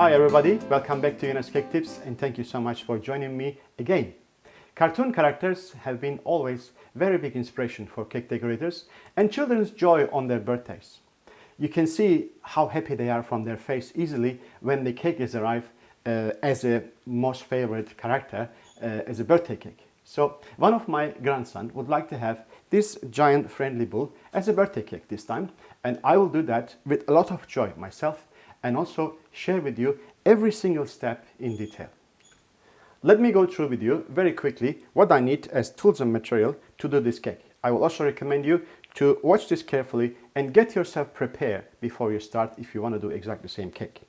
Hi everybody, welcome back to Yunus Cake Tips and thank you so much for joining me again. Cartoon characters have been always very big inspiration for cake decorators and children's joy on their birthdays. You can see how happy they are from their face easily when the cake is arrived as a most favorite character as a birthday cake. So one of my grandson would like to have this giant friendly bull as a birthday cake this time, and I will do that with a lot of joy myself and also share with you every single step in detail. Let me go through with you very quickly what I need as tools and material to do this cake. I will also recommend you to watch this carefully and get yourself prepared before you start if you want to do exactly the same cake.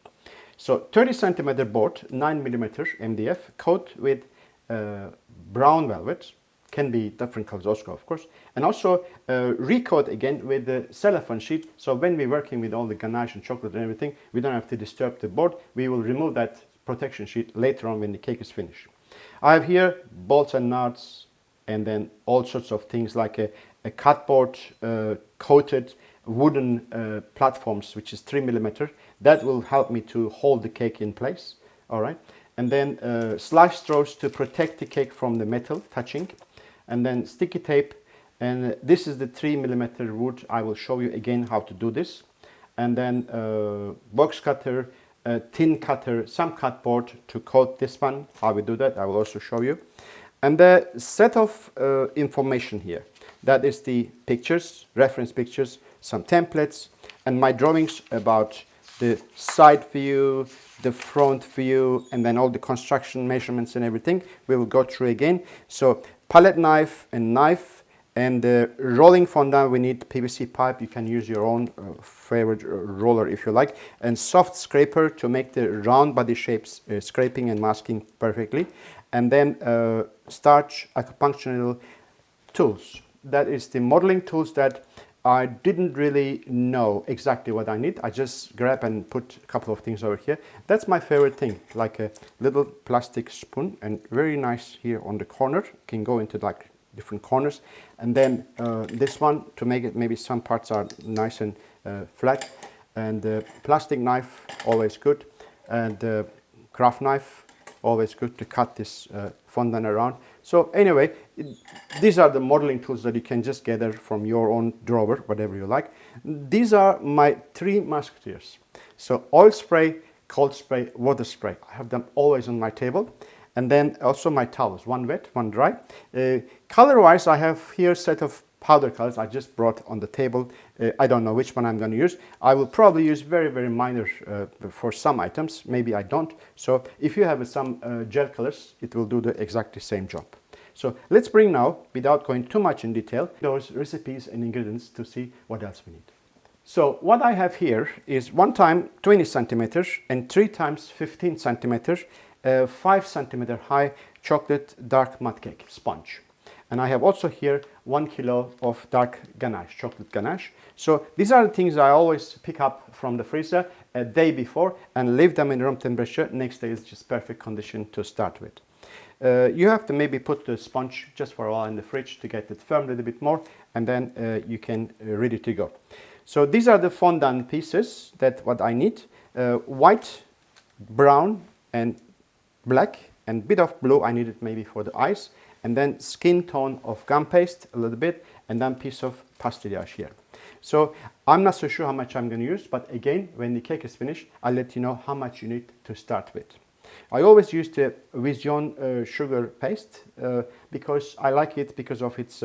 So 30 centimeter board, 9 millimeter MDF, coat with brown velvet, can be different colors also of course, and also recoat again with the cellophane sheet, so when we're working with all the ganache and chocolate and everything, we don't have to disturb the board. We will remove that protection sheet later on when the cake is finished. I have here bolts and nuts and then all sorts of things like a cardboard coated wooden platforms which is 3 millimeter. That will help me to hold the cake in place, all right, and then slash straws to protect the cake from the metal touching, and then sticky tape, and this is the 3 millimeter wood. I will show you again how to do this, and then box cutter, tin cutter, some cardboard to coat this one. How we do that I will also show you, and the set of information here, that is the pictures, reference pictures, some templates, and my drawings about the side view, the front view, and then all the construction measurements and everything we will go through again. So palette knife and the rolling fondant, we need PVC pipe. You can use your own favorite roller if you like, and soft scraper to make the round body shapes scraping and masking perfectly, and then starch acupuncture tools. That is the modeling tools that I didn't really know exactly what I need. I just grab and put a couple of things over here. That's my favorite thing, like a little plastic spoon, and very nice here on the corner. Can go into like different corners, and then this one to make it, maybe some parts are nice and flat, and plastic knife, always good, and craft knife, always good to cut this fondant around. So anyway, these are the modeling tools that you can just gather from your own drawer, whatever you like. These are my 3 musketeers. So oil spray, cold spray, water spray. I have them always on my table. And then also my towels, one wet, one dry. Color wise, I have here a set of powder colors I just brought on the table. I don't know which one I'm going to use. I will probably use very, very minor for some items. Maybe I don't. So if you have some gel colors, it will do the exactly same job. So let's bring now, without going too much in detail, those recipes and ingredients to see what else we need. So what I have here is 1 time 20 centimeters and 3 times 15 centimeters, 5 centimeter high chocolate dark mud cake sponge. And I have also here 1 kilo of dark ganache, chocolate ganache. So these are the things I always pick up from the freezer a day before and leave them in room temperature. Next day is just perfect condition to start with. You have to maybe put the sponge just for a while in the fridge to get it firm a little bit more, and then you can ready to go. So these are the fondant pieces that what I need. White, brown, and black, and bit of blue I needed maybe for the eyes, and then skin tone of gum paste a little bit, and then piece of pastillage here. So I'm not so sure how much I'm going to use, but again, when the cake is finished, I'll let you know how much you need to start with. I always use the Vision sugar paste because I like it because of its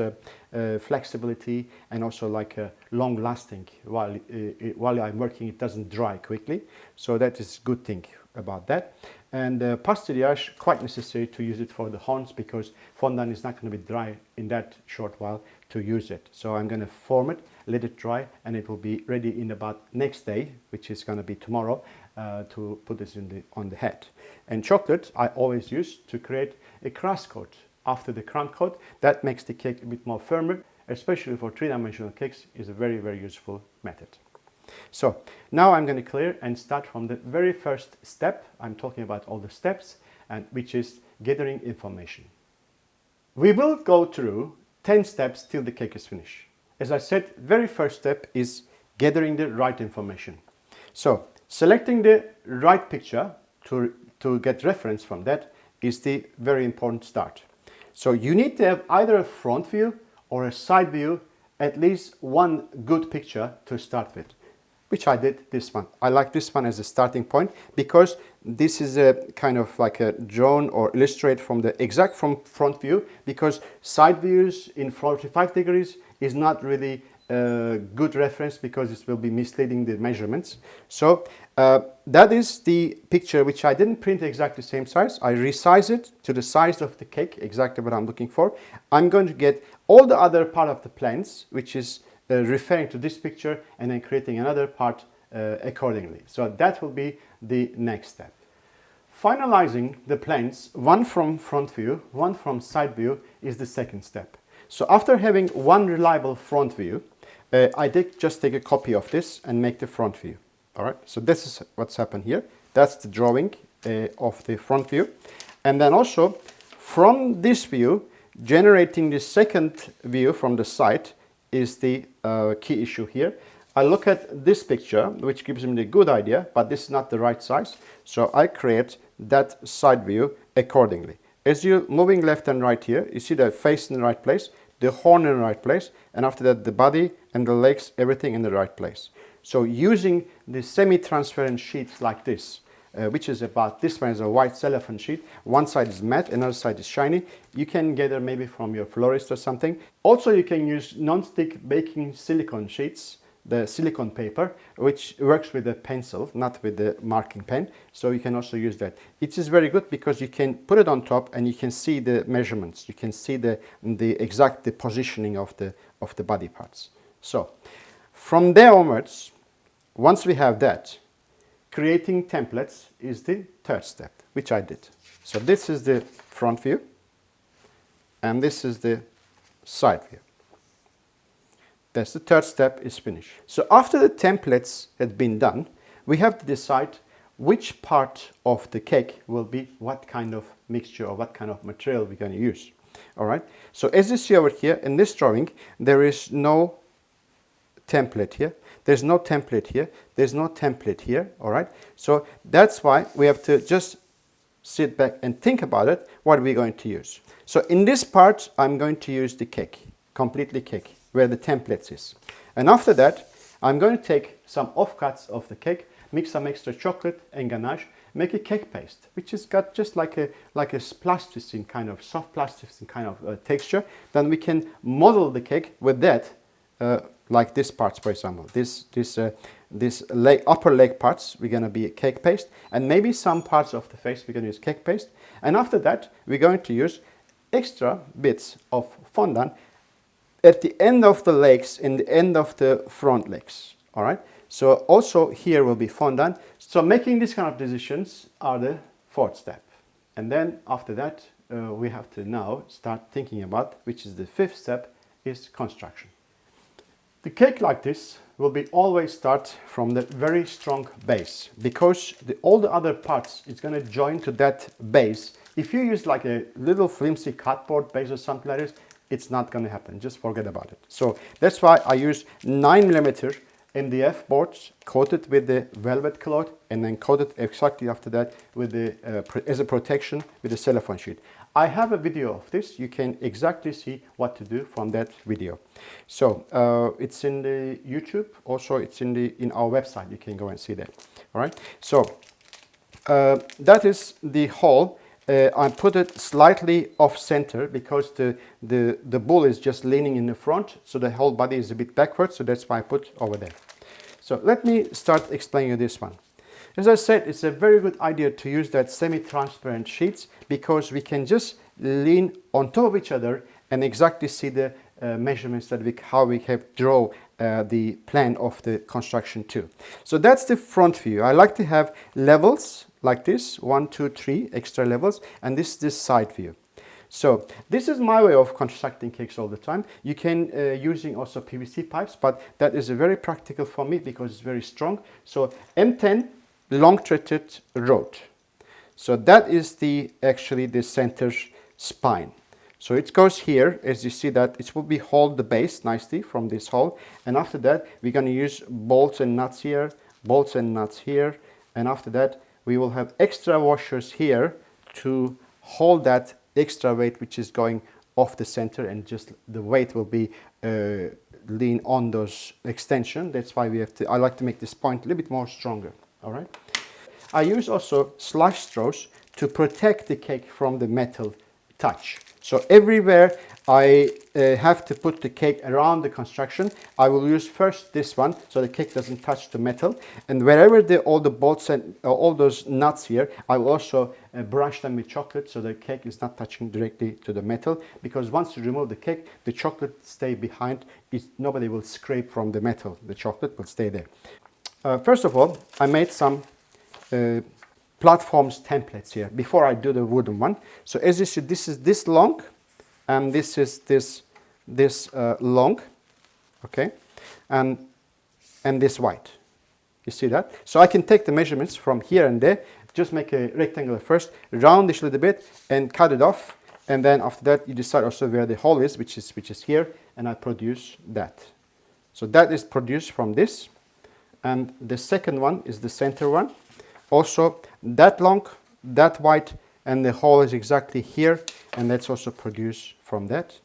flexibility and also like long lasting. While I'm working, it doesn't dry quickly, so that is a good thing about that. And pastillage, quite necessary to use it for the horns because fondant is not going to be dry in that short while to use it. So I'm going to form it, let it dry, and it will be ready in about next day, which is going to be tomorrow, to put this on the head. And chocolate I always use to create a crust coat after the crumb coat. That makes the cake a bit more firmer, especially for 3-dimensional cakes. Is a very, very useful method. So now I'm going to clear and start from the very first step. I'm talking about all the steps, and which is gathering information. We will go through 10 steps till the cake is finished. As I said, very first step is gathering the right information. So Selecting the right picture to get reference from that is the very important start. So you need to have either a front view or a side view, at least one good picture to start with, which I did this one. I like this one as a starting point because this is a kind of like a drawn or illustrate from the exact from front view, because side views in 45 degrees is not really a good reference because it will be misleading the measurements. So that is the picture which I didn't print exactly the same size. I resize it to the size of the cake, exactly what I'm looking for. I'm going to get all the other part of the plans, which is referring to this picture, and then creating another part accordingly. So that will be the next step. Finalizing the plans, one from front view, one from side view, is the second step. So after having one reliable front view, I just take a copy of this and make the front view. All right, so this is what's happened here. That's the drawing of the front view. And then also from this view, generating the second view from the side is the key issue here. I look at this picture, which gives me the good idea, but this is not the right size. So I create that side view accordingly. As you're moving left and right here, you see the face in the right place, the horn in the right place, and after that the body and the legs, everything in the right place. So using the semi-transparent sheets like this, which is about, this one is a white cellophane sheet, one side is matte, another side is shiny. You can gather maybe from your florist or something. Also you can use non-stick baking silicone sheets, the silicone paper, which works with a pencil, not with the marking pen. So you can also use that. It is very good because you can put it on top and you can see the measurements. You can see the exact positioning of the body parts. So from there onwards, once we have that, creating templates is the third step, which I did. So this is the front view and this is the side view. That's the third step is finished. So after the templates had been done, we have to decide which part of the cake will be what kind of mixture or what kind of material we're going to use. All right. So as you see over here in this drawing, there is no template here. There's no template here. There's no template here. All right. So that's why we have to just sit back and think about it. What are we going to use? So in this part, I'm going to use the cake, completely cake, where the templates is. And after that, I'm going to take some offcuts of the cake, mix some extra chocolate and ganache, make a cake paste, which has got just like a plasticine kind of, soft plasticine kind of texture. Then we can model the cake with that, like this parts, for example. This upper leg parts, we're going to be a cake paste, and maybe some parts of the face we're going to use cake paste. And after that, we're going to use extra bits of fondant at the end of the legs, in the end of the front legs. All right. So also here will be fondant. So making these kind of decisions are the fourth step. And then after that, we have to now start thinking about, which is the fifth step, is construction. The cake like this will be always start from the very strong base, because all the other parts is going to join to that base. If you use like a little flimsy cardboard base or something like this, it's not going to happen. Just forget about it. So that's why I use 9mm MDF boards coated with the velvet cloth, and then coated exactly after that with the as a protection with the cellophane sheet. I have a video of this. You can exactly see what to do from that video. So it's in the YouTube. Also, it's in our website. You can go and see that. All right. So that is the hole. I put it slightly off center because the bull is just leaning in the front, so the whole body is a bit backwards, so that's why I put over there. So let me start explaining you this one. As I said, it's a very good idea to use that semi-transparent sheets because we can just lean on top of each other and exactly see the measurements that how we have draw the plan of the construction too. So that's the front view. I like to have levels like this, 1, 2, 3 extra levels, and this is the side view. So this is my way of constructing cakes all the time. You can using also PVC pipes, but that is very practical for me because it's very strong. So M10 long threaded rod. So that is actually the center spine. So it goes here, as you see that it will be hold the base nicely from this hole, and after that we're going to use bolts and nuts here, bolts and nuts here, and after that we will have extra washers here to hold that extra weight which is going off the center, and just the weight will be lean on those extension. That's why I like to make this point a little bit more stronger. All right. I use also slush straws to protect the cake from the metal touch. So everywhere I have to put the cake around the construction, I will use first this one so the cake doesn't touch the metal, and wherever all the bolts and all those nuts here, I will also brush them with chocolate so the cake is not touching directly to the metal, because once you remove the cake, the chocolate stay behind. Nobody will scrape from the metal. The chocolate will stay there. First of all, I made some platforms templates here before I do the wooden one. So as you see, this is this long, and this is this long, okay, and this wide. You see that? So I can take the measurements from here and there, just make a rectangle first, roundish a little bit, and cut it off, and then after that you decide also where the hole is, which is here, and I produce that. So that is produced from this, and the second one is the center one. Also that long, that wide, and the hole is exactly here, and that's also produced from that.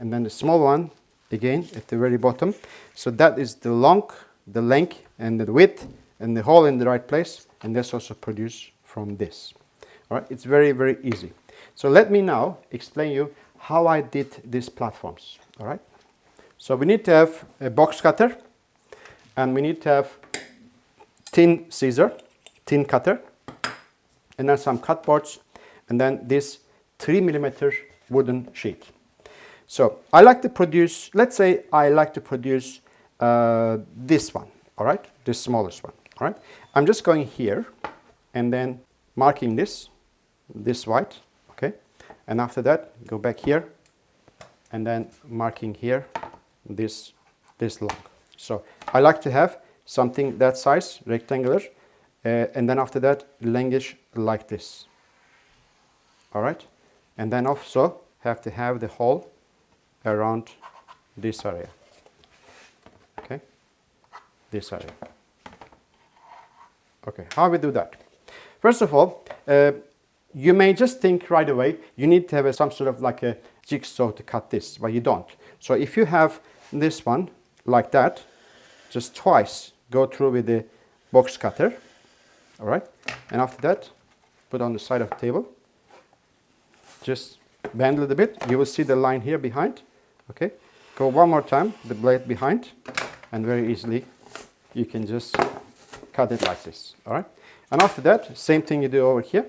And then the small one again at the very bottom. So that is the long, the length, and the width, and the hole in the right place, and that's also produced from this. All right, it's very, very easy. So let me now explain you how I did these platforms. All right. So we need to have a box cutter, and we need to have tin cutter, and then some cut boards, and then this 3mm wooden sheet. So I like to produce, let's say I like to produce this one, all right, this smallest one, all right. I'm just going here and then marking this white, okay, and after that go back here and then marking here this long. So I like to have something that size, rectangular, and then after that longish like this. All right, and then also have to have the hole around this area. Okay, this area. Okay, how we do that? First of all, you may just think right away you need to have some sort of like a jigsaw to cut this, but you don't. So if you have this one like that, just twice go through with the box cutter. All right, and after that put on the side of the table, just bend a little bit, you will see the line here behind. Okay, go one more time, the blade behind, and very easily you can just cut it like this. All right, and after that same thing you do over here,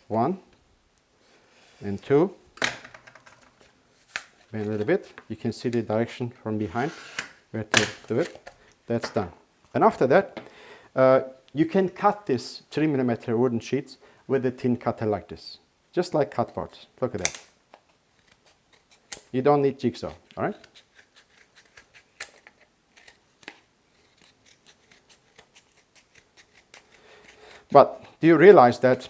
1 and 2, bend a little bit, you can see the direction from behind where to do it. That's done. And after that you can cut this 3mm wooden sheets with a tin cutter like this, just like cut boards. Look at that. You don't need jigsaw, all right? But do you realize that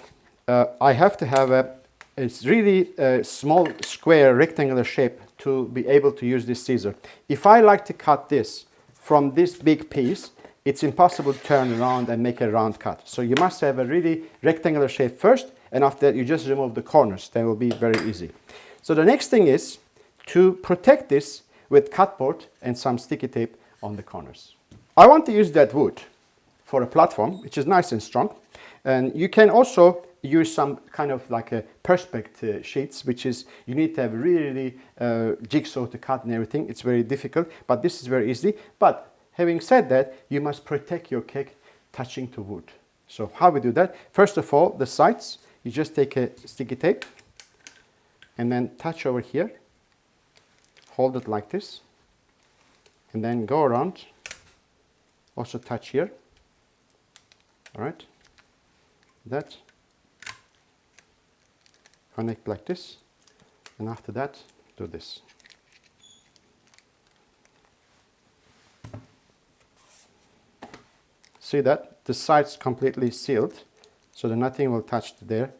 I have to have it's really a small square rectangular shape to be able to use this scissor. If I like to cut this from this big piece, it's impossible to turn around and make a round cut. So you must have a really rectangular shape first, and after that you just remove the corners. That will be very easy. So the next thing is to protect this with cutboard and some sticky tape on the corners. I want to use that wood for a platform, which is nice and strong. And you can also use some kind of like a perspex sheets, which is you need to have really jigsaw to cut and everything. It's very difficult, but this is very easy. But having said that, you must protect your cake touching to wood. So how we do that? First of all, the sides, you just take a sticky tape and then touch over here, hold it like this, and then go around, also touch here, all right, that, connect like this, and after that, do this. See that? The sides completely sealed, so that nothing will touch there.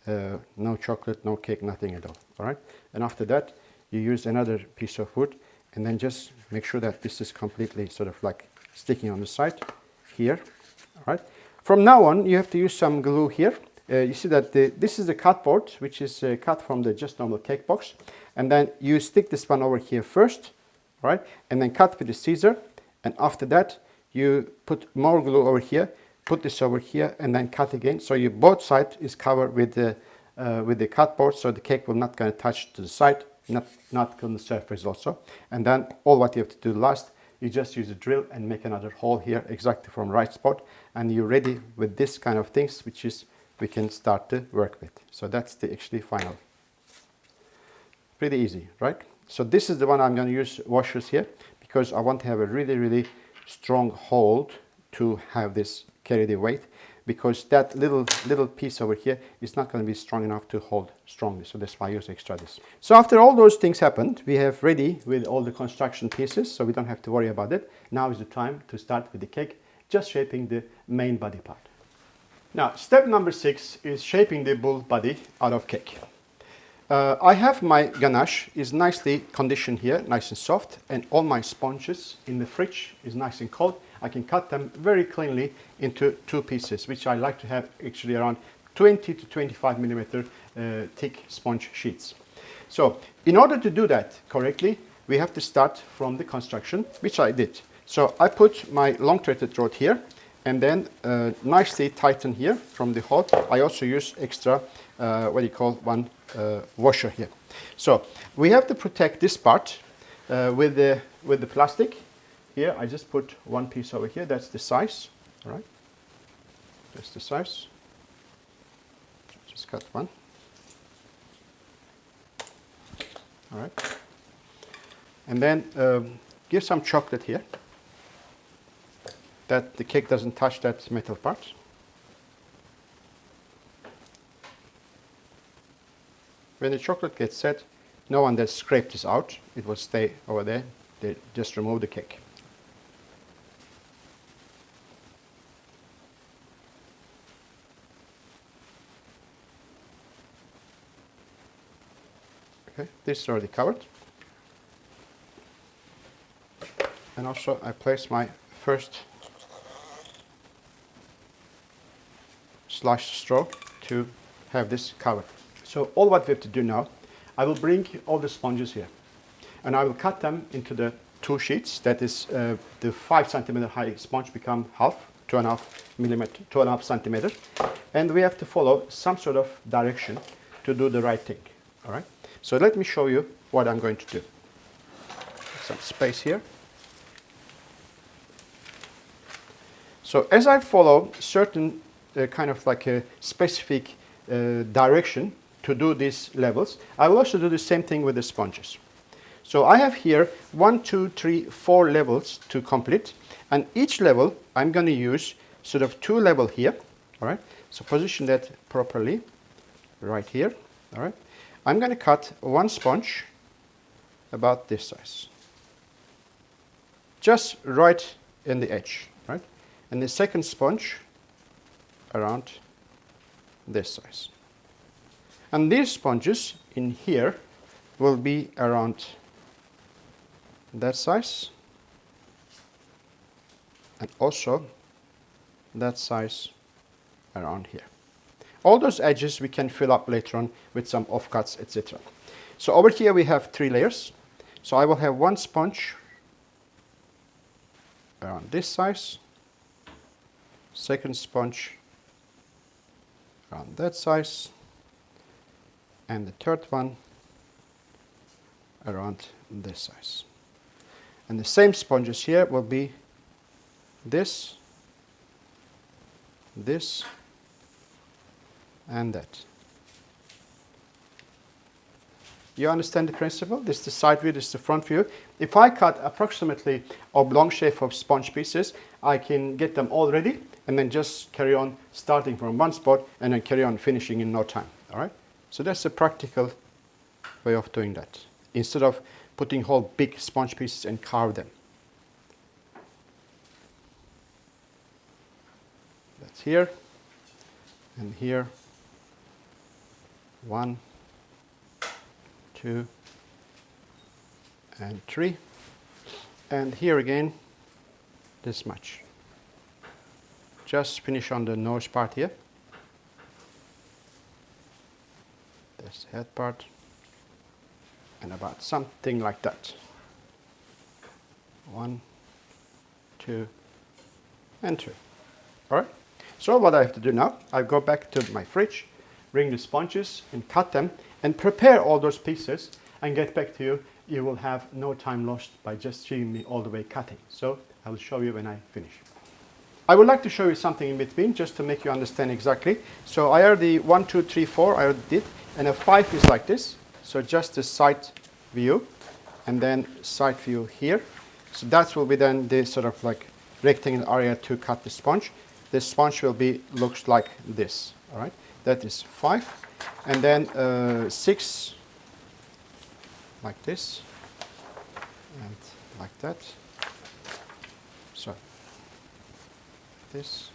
No chocolate, no cake, nothing at all. All right? And after that, you use another piece of wood, and then just make sure that this is completely sort of like sticking on the side here. All right. From now on, you have to use some glue here. You see that this is the cardboard, which is cut from the just normal cake box. And then you stick this one over here first, right? And then cut with the scissor. And after that, you put more glue over here, put this over here, and then cut again. So your both side is covered with the cardboard, so the cake will not going to touch to the side, not on the surface also. And then all what you have to do last, you just use a drill and make another hole here exactly from right spot, and you're ready with this kind of things, which is we can start to work with. So that's the actually final. Pretty easy, right? So this is the one I'm going to use washers here because I want to have a really strong hold to have this carry the weight, because that little piece over here is not going to be strong enough to hold strongly. So that's why I use extra this. So after all those things happened, we have ready with all the construction pieces, so we don't have to worry about it. Now is the time to start with the cake, just shaping the main body part. Now, step number 6 is shaping the bull body out of cake. I have my ganache is nicely conditioned here, nice and soft, and all my sponges in the fridge is nice and cold. I can cut them very cleanly into 2 pieces, which I like to have actually around 20 to 25 millimeter thick sponge sheets. So in order to do that correctly, we have to start from the construction, which I did. So I put my long threaded rod here, and then nicely tighten here from the hole. I also use extra one washer here. So we have to protect this part with the plastic. Here I just put one piece over here. That's the size. All right. That's the size. Just cut one. All right. And then give some chocolate here, that the cake doesn't touch that metal part. When the chocolate gets set, no one that scraped this out, it will stay over there. They just remove the cake. Okay, this is already covered. And also I place my first sliced straw to have this covered. So all what we have to do now, I will bring all the sponges here and I will cut them into the 2 sheets. That is the 5 centimeter high sponge become half, 2.5 centimeter. And we have to follow some sort of direction to do the right thing. All right. So let me show you what I'm going to do. Some space here. So as I follow certain kind of like a specific direction to do these levels, I will also do the same thing with the sponges. So I have here 1, 2, 3, 4 levels to complete, and each level I'm going to use sort of 2 levels here. All right. So position that properly right here. All right. I'm going to cut one sponge about this size, just right in the edge, right? And the second sponge around this size. And these sponges in here will be around that size and also that size around here. All those edges we can fill up later on with some offcuts, etc. So over here we have 3 layers. So I will have one sponge around this size, second sponge around that size, and the third one around this size. And the same sponges here will be this, this, and that. You understand the principle? This is the side view, this is the front view. If I cut approximately oblong shape of sponge pieces, I can get them all ready and then just carry on starting from one spot and then carry on finishing in no time. All right? So that's a practical way of doing that, instead of putting whole big sponge pieces and carve them. That's here and here. 1, 2, and 3. And here again, this much. Just finish on the nose part here. This head part. And about something like that. 1, 2, and 3. Alright? So what I have to do now, I go back to my fridge, bring the sponges and cut them and prepare all those pieces and get back to you. You will have no time lost by just seeing me all the way cutting. So I will show you when I finish. I would like to show you something in between just to make you understand exactly. So I already 1, 2, 3, 4 I already did, and a 5 is like this. So just the side view and then side view here. So that will be then the sort of like rectangle area to cut the sponge. The sponge will be looks like this. All right, that is 5, and then 6 like this and like that. So this.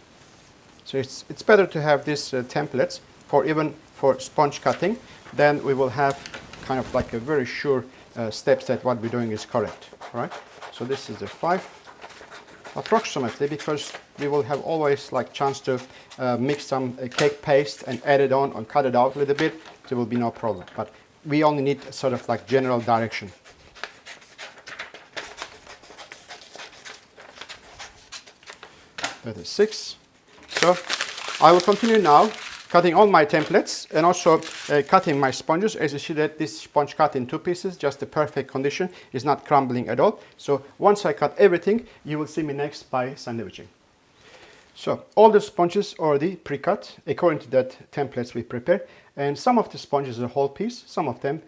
So it's better to have these templates for even for sponge cutting. Then we will have kind of like a very sure steps that what we're doing is correct. All right. So this is the 5 approximately, because we will have always like chance to mix some cake paste and add it on and cut it out a little bit. There will be no problem. But we only need sort of like general direction. That is 6. So I will continue now cutting all my templates and also cutting my sponges. As you see that this sponge cut in 2 pieces, just the perfect condition, is not crumbling at all. So once I cut everything, you will see me next by sandwiching. So all the sponges already pre-cut according to that templates we prepare, and some of the sponges are a whole piece, some of them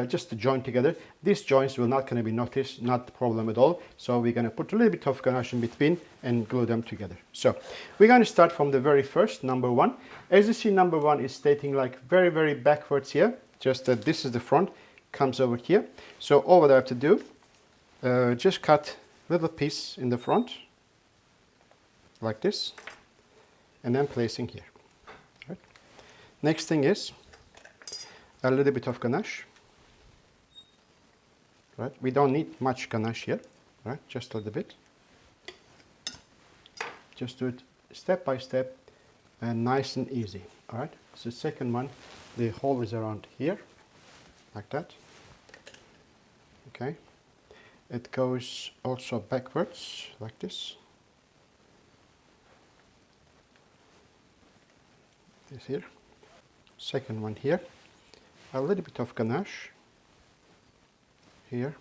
just to join together. These joints will not going to be noticed, not a problem at all. So we're going to put a little bit of ganache in between and glue them together. So we're going to start from the very first, number 1. As you see, number 1 is stating like very, very backwards here. Just that this is the front, comes over here. So all what I have to do, just cut a little piece in the front, like this, and then placing here. Right. Next thing is a little bit of ganache. Right. We don't need much ganache here, right? Just a little bit. Just do it step by step and nice and easy. All right. So the second one, the hole is around here, like that. Okay. It goes also backwards, like this. This here. Second one here. A little bit of ganache here,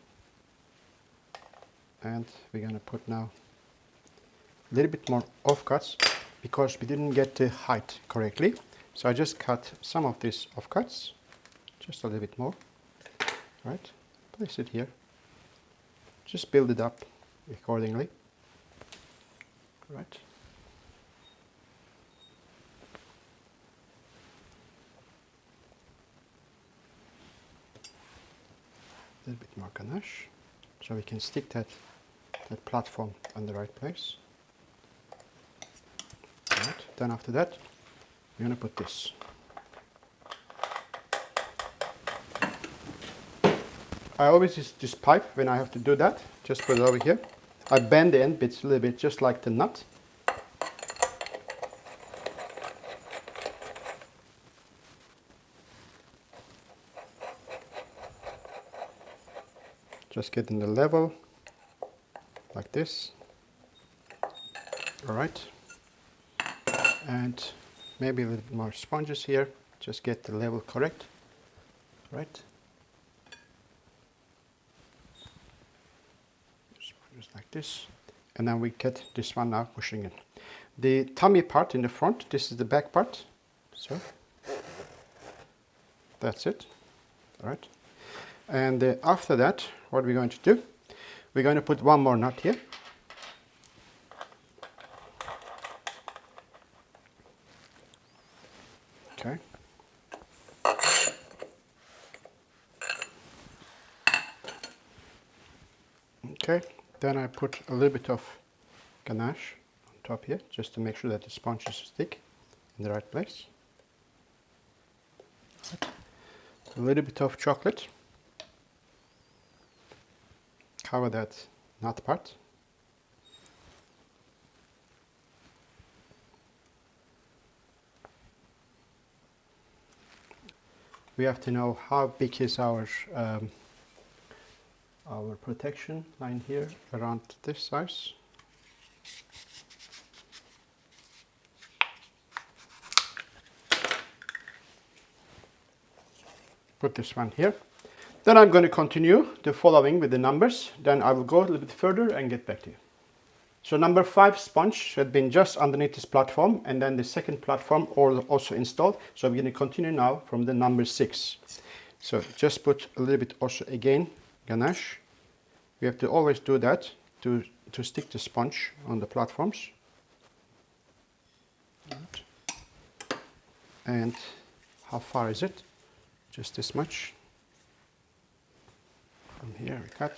and we're going to put now a little bit more offcuts because we didn't get the height correctly. So I just cut some of these offcuts, just a little bit more. Right, place it here. Just build it up accordingly. Right. A little bit more ganache, so we can stick that platform on the right place. Right. Then after that, we're going to put this. I always use this pipe when I have to do that. Just put it over here. I bend the end bits a little bit, just like the nut. Just getting the level, like this. All right. And maybe a little bit more sponges here. Just get the level correct. Right. Just like this. And then we get this one now pushing in. The tummy part in the front, this is the back part. So that's it. All right. And after that, what we're going to do, we're going to put one more nut here. Okay. Okay, then I put a little bit of ganache on top here, just to make sure that the sponges stick in the right place. A little bit of chocolate. Cover that nut part. we have to know how big is our protection line here, around this size. Put this one here. Then I'm going to continue the following with the numbers. Then I will go a little bit further and get back to you. So number 5 sponge had been just underneath this platform, and then the second platform also installed. So we're going to continue now from the number 6. So just put a little bit also again ganache. We have to always do that to stick the sponge on the platforms. And how far is it? Just this much. From here we cut.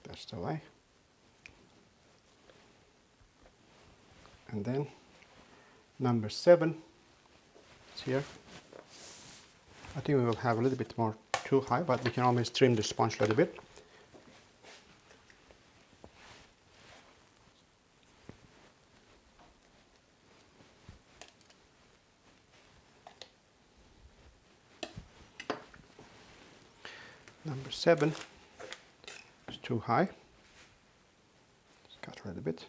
That's the way. And then number 7 is here. I think we will have a little bit more too high, but we can always trim the sponge a little bit. Number 7 is too high. Let's cut a little bit.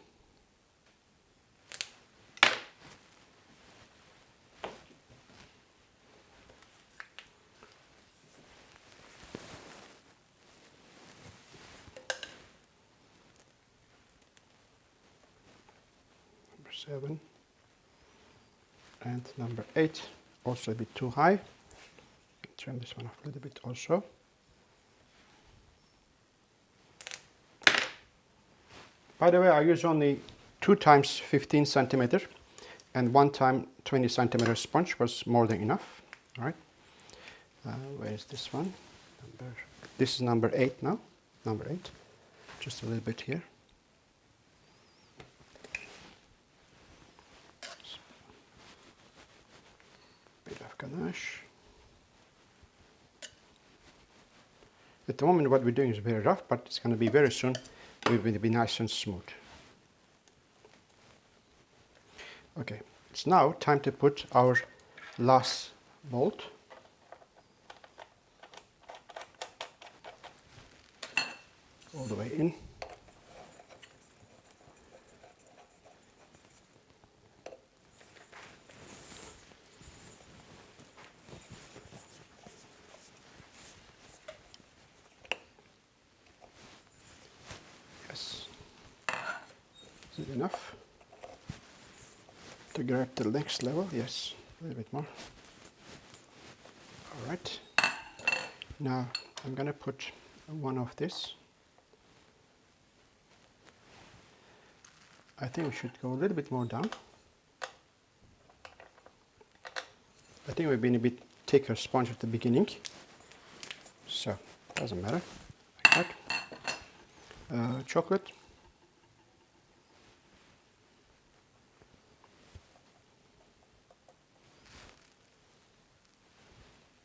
Number 7 and number 8 also a bit too high. Trim this one off a little bit also. By the way, I use only 2 times 15 centimeter and 1 time 20 centimeter sponge was more than enough. All right. Where is this one? This is number 8 now. Number 8. Just a little bit here. Bit of ganache. At the moment, what we're doing is very rough, but it's going to be very soon. It will be nice and smooth. Okay, it's now time to put our last bolt. All the way in. Is it enough to grab the next level? Yes, a little bit more. All right. Now I'm going to put one of this. I think we should go a little bit more down. I think we've been a bit thicker sponge at the beginning, so doesn't matter. Like that. Chocolate.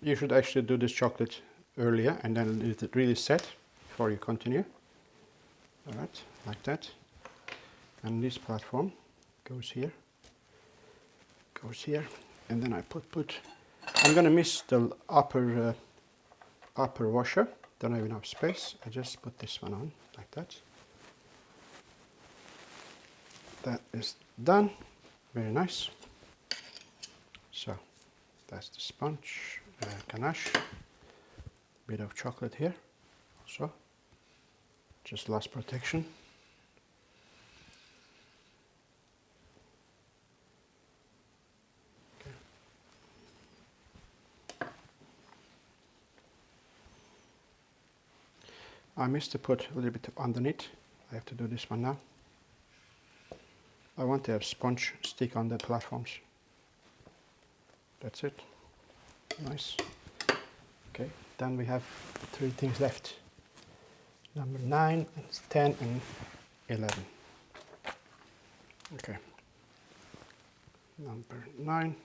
You should actually do this chocolate earlier and then let it really set before you continue. All right, like that. And this platform goes here, and then I put. I'm gonna miss the upper washer. Don't have enough space. I just put this one on like that. That is done. Very nice. So that's the sponge. Ganache, bit of chocolate here also, just last protection. Okay. I missed to put a little bit underneath. I have to do this one now. I want to have sponge stick on the platforms. That's it. Nice. Okay, then we have 3 things left. Number 9, 10, and 11. Okay. Number 9.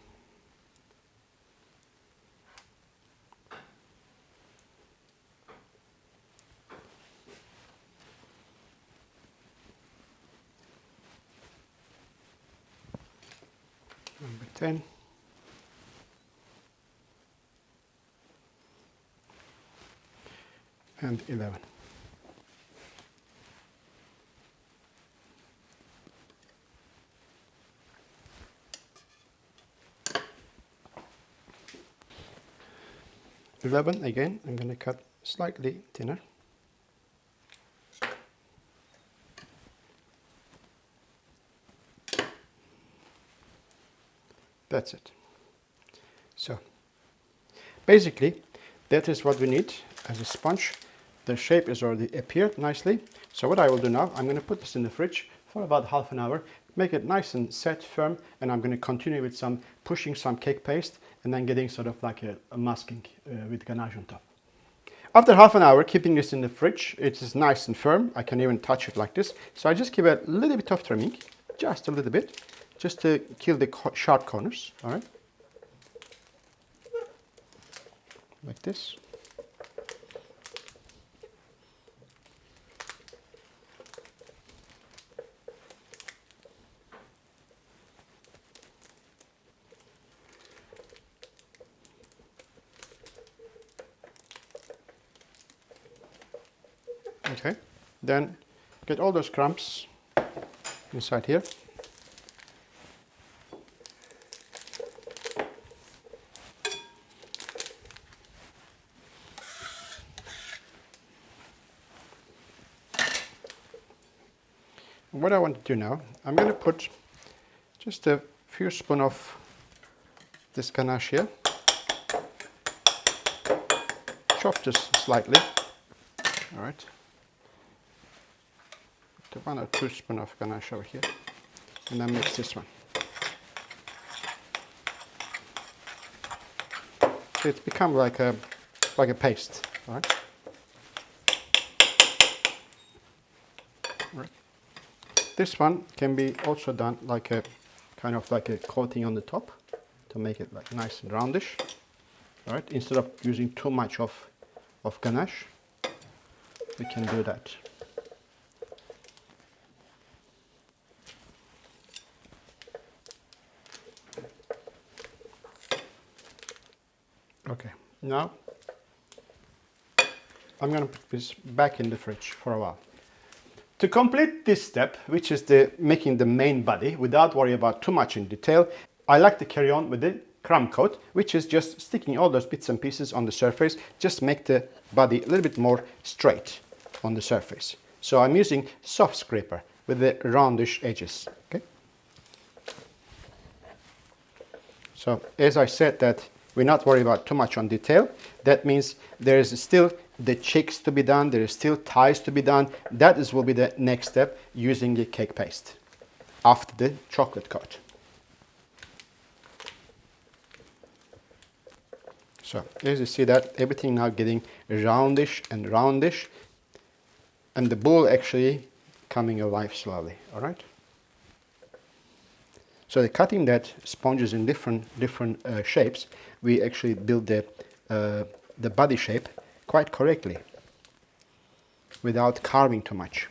Number 10. And 11. Again, I'm going to cut slightly thinner. That's it. So basically that is what we need as a sponge. The shape is already appeared nicely. So what I will do now, I'm going to put this in the fridge for about half an hour, make it nice and set, firm, and I'm going to continue with pushing some cake paste and then getting sort of like a masking with ganache on top. After half an hour keeping this in the fridge, it is nice and firm. I can even touch it like this. So I just give it a little bit of trimming, just a little bit, just to kill the sharp corners, all right? Like this. Okay, then get all those crumbs inside here. What I want to do now, I'm going to put just a few spoons of this ganache here. Chop this slightly, all right. 1 or 2 spoons of ganache over here, and then mix this one. So it's become like a paste, all right? All right. This one can be also done like a kind of like a coating on the top to make it like nice and roundish, all right? Instead of using too much of ganache, we can do that. Okay, now I'm going to put this back in the fridge for a while. To complete this step, which is making the main body without worrying about too much in detail, I like to carry on with the crumb coat, which is just sticking all those bits and pieces on the surface, just make the body a little bit more straight on the surface. So I'm using soft scraper with the roundish edges. Okay. So as I said that we're not worried about too much on detail. That means there is still the cheeks to be done, there is still ties to be done. That will be the next step using the cake paste after the chocolate coat. So as you see that everything now getting roundish and roundish, and the bowl actually coming alive slowly, all right? So the cutting that sponges in different shapes, we actually build the body shape quite correctly without carving too much.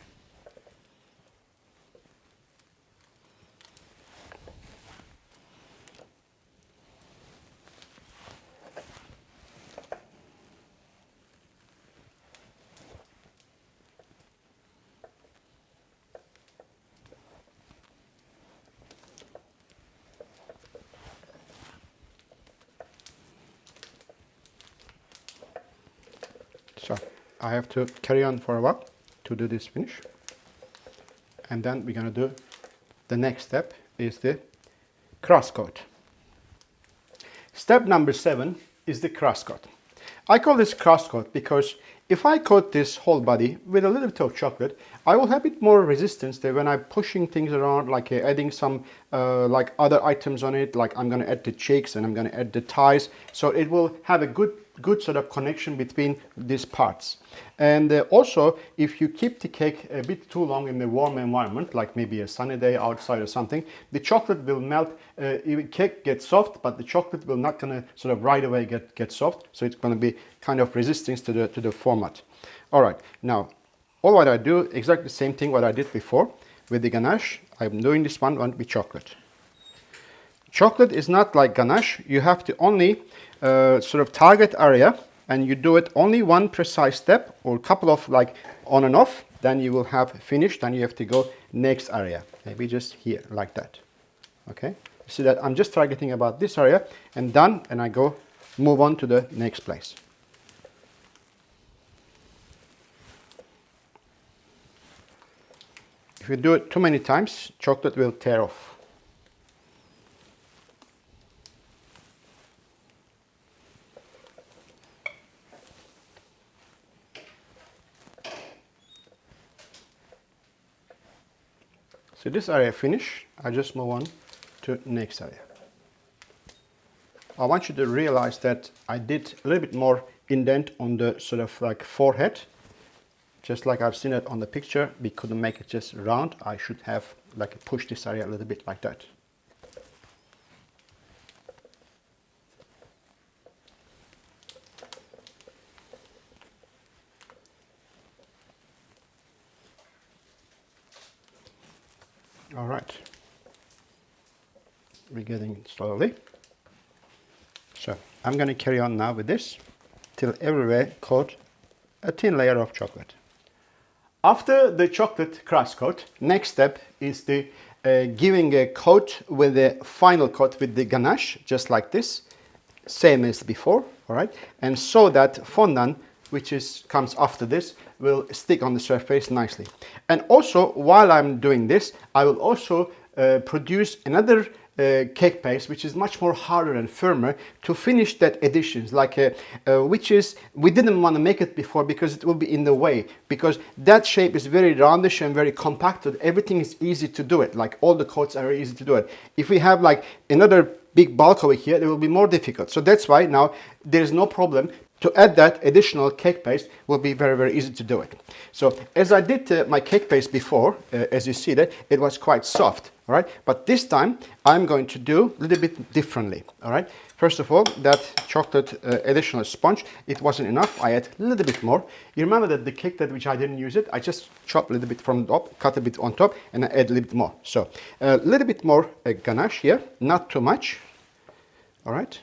So I have to carry on for a while to do this finish. And then we're going to do the next step is the cross coat. Step number 7 is the cross coat. I call this cross coat because if I coat this whole body with a little bit of chocolate, I will have a bit more resistance there when I'm pushing things around, like adding some like other items on it, like I'm going to add the cheeks and I'm going to add the ties. So it will have a good sort of connection between these parts. And also, if you keep the cake a bit too long in the warm environment, like maybe a sunny day outside or something, the chocolate will melt. Cake gets soft, but the chocolate will not gonna sort of right away get soft. So it's gonna be kind of resistance to the format. All right, now all what I do exactly the same thing what I did before with the ganache. I'm doing this one with chocolate. chocolate is not like ganache. You have to only sort of target area, and you do it only one precise step or a couple of like on and off, then you will have finished, and you have to go next area, maybe just here like that. Okay, see that I'm just targeting about this area and done, and I go move on to the next place. If you do it too many times, chocolate will tear off. So this area finish, I just move on to next area. I want you to realize that I did a little bit more indent on the sort of like forehead, just like I've seen it on the picture. We couldn't make it just round. I should have like pushed this area a little bit like that. All right, we're getting it slowly. So I'm going to carry on now with this till everywhere coat a thin layer of chocolate. After the chocolate crust coat, next step is the giving a coat with the final coat with the ganache, just like this, same as before, all right? And so that fondant, which comes after this, will stick on the surface nicely. And also, while I'm doing this, I will also produce another cake paste, which is much more harder and firmer to finish that additions, like which is, we didn't want to make it before because it will be in the way, because that shape is very roundish and very compacted. Everything is easy to do it, like all the coats are very easy to do it. If we have like another big bulk over here, it will be more difficult. So that's why now there is no problem to add that additional cake paste. Will be very, very easy to do it. So as I did my cake paste before, as you see that, it was quite soft, all right? But this time I'm going to do a little bit differently, all right? First of all, that chocolate additional sponge, it wasn't enough. I add a little bit more. You remember that the cake that which I didn't use it, I just chop a little bit from the top, cut a bit on top, and I add a little bit more. So a little bit more ganache here, not too much, all right?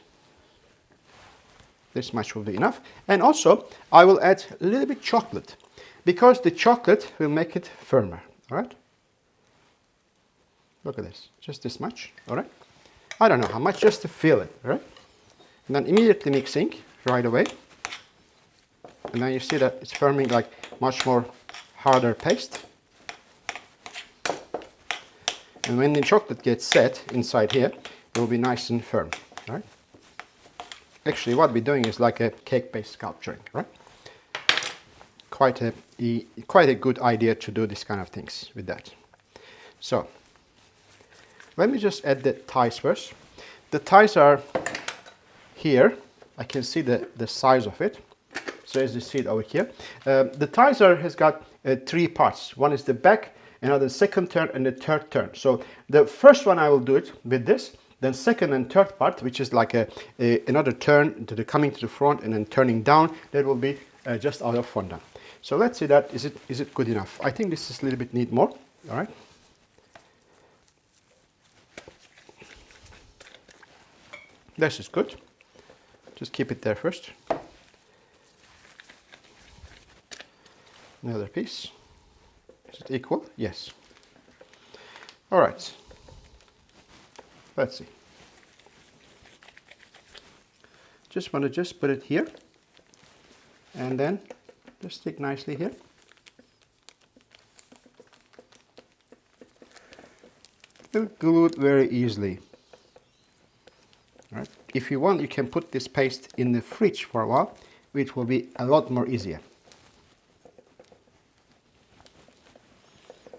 This much will be enough. And also, I will add a little bit chocolate, because the chocolate will make it firmer, all right? Look at this, just this much, all right? I don't know how much, just to feel it, all right? And then immediately mixing right away. And then you see that it's firming like much more harder paste. And when the chocolate gets set inside here, it will be nice and firm, all right? Actually, what we're doing is like a cake-based sculpturing, right? Quite a good idea to do this kind of things with that. So, let me just add the ties first. The ties are here. I can see the size of it. So as you see it over here. The ties has got 3 parts. One is the back, another second turn, and the third turn. So the first one I will do it with this. Then second and third part, which is like another turn to the coming to the front and then turning down, that will be just out of fondant. So let's see that, is it good enough? I think this is a little bit need more, all right? This is good. Just keep it there first. Another piece. Is it equal? Yes. All right. Let's see. Just want to put it here and then just stick nicely here. It'll glue it very easily. All right. If you want, you can put this paste in the fridge for a while, which will be a lot more easier.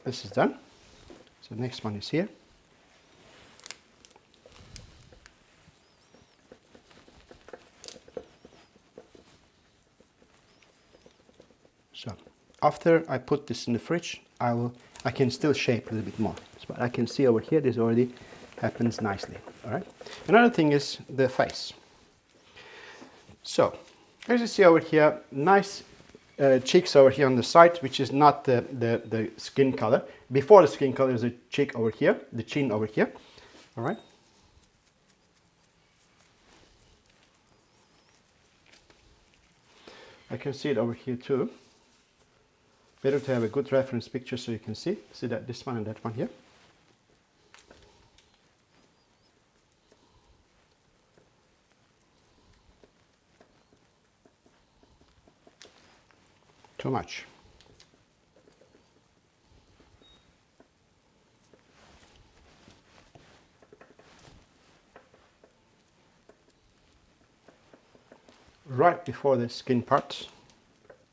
This is done. So the next one is here. So after I put this in the fridge, I can still shape a little bit more. But I can see over here, this already happens nicely. All right. Another thing is the face. So as you see over here, nice cheeks over here on the side, which is not the skin color. Before the skin color is a cheek over here, the chin over here. All right. I can see it over here too. Better to have a good reference picture so you can see that this one and that one here. Too much. Right before the skin part,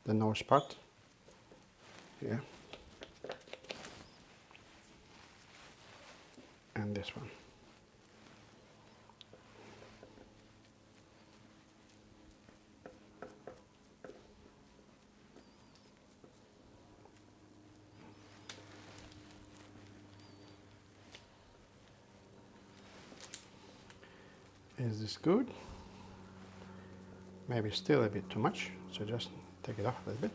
the nose part, here, and this one. Is this good? Maybe still a bit too much, so just take it off a little bit.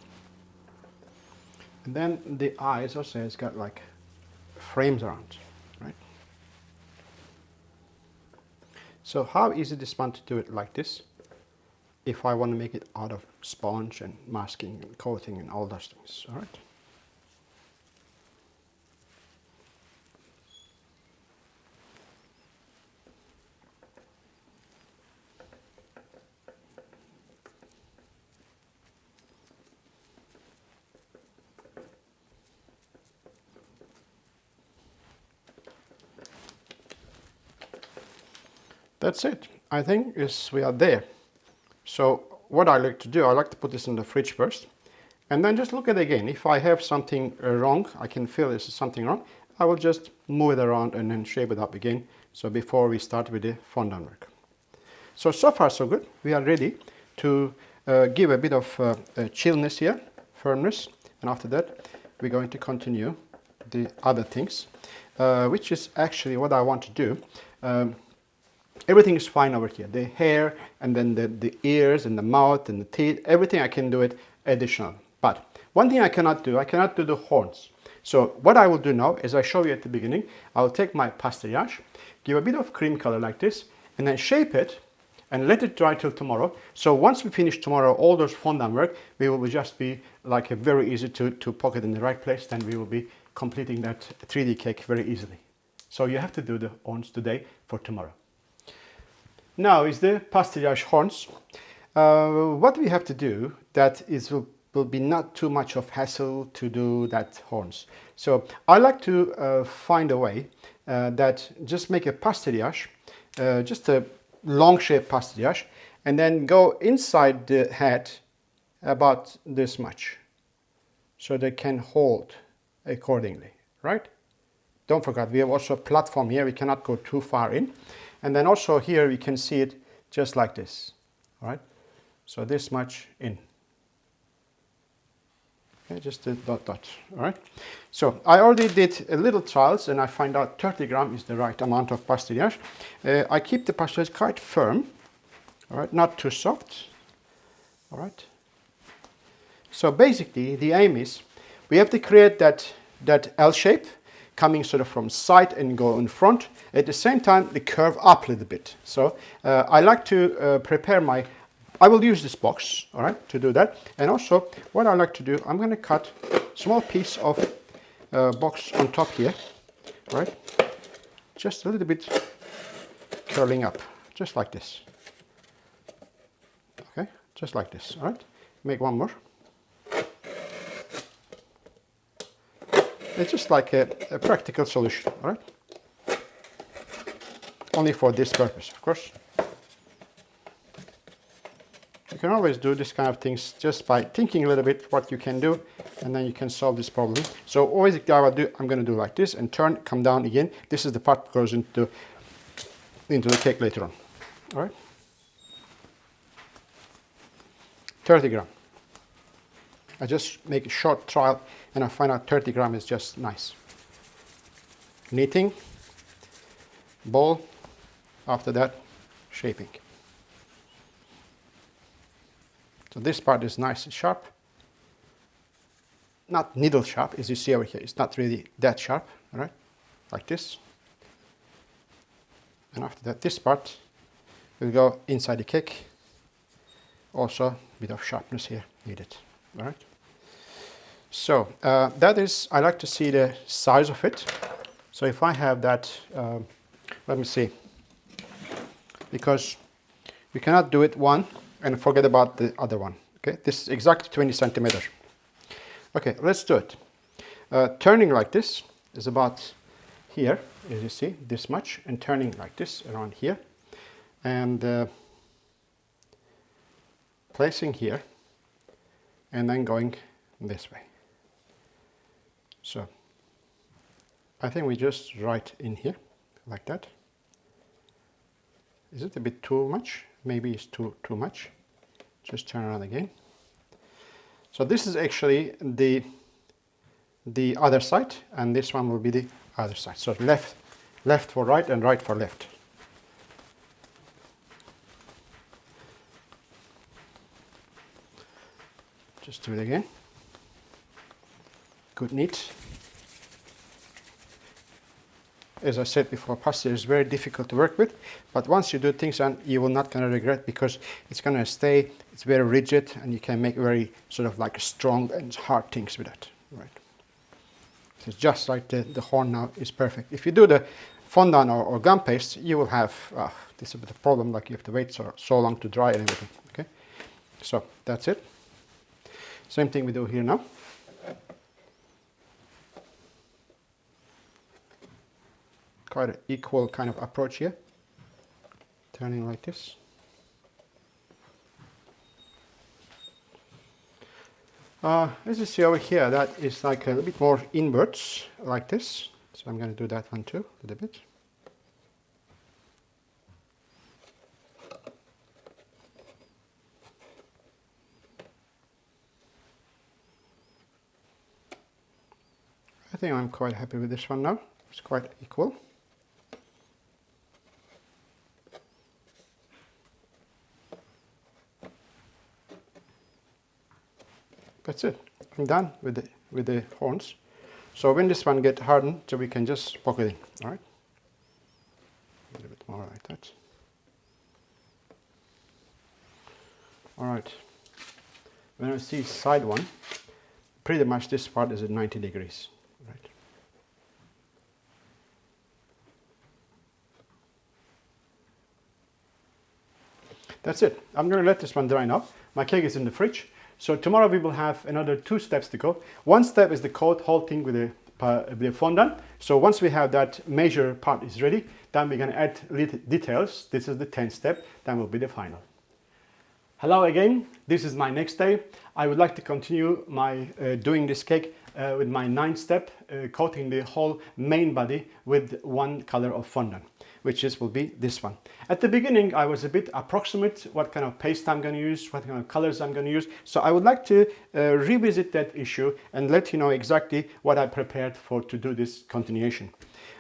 And then the eyes also has got like frames around, right? So how easy this one to do it like this, if I want to make it out of sponge and masking and coating and all those things, all right? That's it. I think we are there. So what I like to do, I like to put this in the fridge first, and then just look at it again. If I have something wrong, I can feel this is something wrong, I will just move it around and then shape it up again. So before we start with the fondant work. So far so good. We are ready to give a bit of chillness here, firmness, and after that we're going to continue the other things, which is actually what I want to do. Everything is fine over here. The hair and then the ears and the mouth and the teeth, everything I can do it additional. But one thing I cannot do the horns. So what I will do now, as I show you at the beginning, I will take my pastillage, give a bit of cream color like this, and then shape it and let it dry till tomorrow. So once we finish tomorrow all those fondant work, we will just be like a very easy to pocket in the right place. Then we will be completing that 3D cake very easily. So you have to do the horns today for tomorrow. Now is the pastillage horns. What we have to do that will be not too much of hassle to do that horns. So I like to find a way that just make a pastillage, just a long shape pastillage, and then go inside the head about this much, so they can hold accordingly, right? Don't forget, we have also a platform here, we cannot go too far in. And then also here we can see it just like this, all right? So this much in. Okay, just a dot, all right? So I already did a little trials and I find out 30 grams is the right amount of pastillage. I keep the pastillage quite firm, all right? Not too soft, all right? So basically the aim is we have to create that L shape, coming sort of from side and go in front. At the same time, they curve up a little bit. So I like to prepare I will use this box, all right, to do that. And also, what I like to do, I'm going to cut a small piece of box on top here, all right? Just a little bit curling up, just like this. Okay, just like this, all right? Make one more. It's just like a practical solution, all right? Only for this purpose, of course. You can always do this kind of things just by thinking a little bit what you can do, and then you can solve this problem. So always I'm going to do like this and turn, come down again. This is the part that goes into the cake later on, all right? 30 grams. I just make a short trial and I find out 30 grams is just nice. Kneading, ball, after that, shaping. So this part is nice and sharp. Not needle sharp, as you see over here. It's not really that sharp, all right? Like this. And after that, this part will go inside the cake. also a bit of sharpness here needed. All right. So that is, I like to see the size of it. So if I have that, let me see, because you cannot do it one and forget about the other one. Okay, this is exactly 20 centimeters. Okay, let's do it. Turning like this is about here, as you see, this much, and turning like this around here, and placing here, and then going this way. So I think we just right in here, like that. Is it a bit too much? Maybe it's too much. Just turn around again. So this is actually the other side, and this one will be the other side. So left for right and right for left. Just do it again. Good, neat. As I said before, pasta is very difficult to work with, but once you do things, and you will not gonna regret, because it's gonna stay. It's very rigid, and you can make very sort of like strong and hard things with it. Right. So it's just like the horn now is perfect. If you do the fondant or gum paste, you will have this is a bit of a problem. Like you have to wait so long to dry and everything. Okay. So that's it. Same thing we do here now. Quite an equal kind of approach here. Turning like this. As you see over here, that is like a little bit more inwards, like this. So I'm going to do that one too, a little bit. I think I'm quite happy with this one now. It's quite equal. That's it. I'm done with the horns. So when this one gets hardened, so we can just poke it in. All right. A little bit more like that. All right. When I see side one, pretty much this part is at 90 degrees. Right. That's it. I'm going to let this one dry now. My cake is in the fridge. So tomorrow we will have another 2 steps to go. One step is the coat whole thing with the fondant. So once we have that major part is ready, then we're going to add little details. This is the 10th step. Then will be the final. Hello again. This is my next day. I would like to continue my doing this cake with my 9th step, coating the whole main body with one color of fondant, which will be this one. At the beginning, I was a bit approximate what kind of paste I'm going to use, what kind of colors I'm going to use. So I would like to revisit that issue and let you know exactly what I prepared to do this continuation.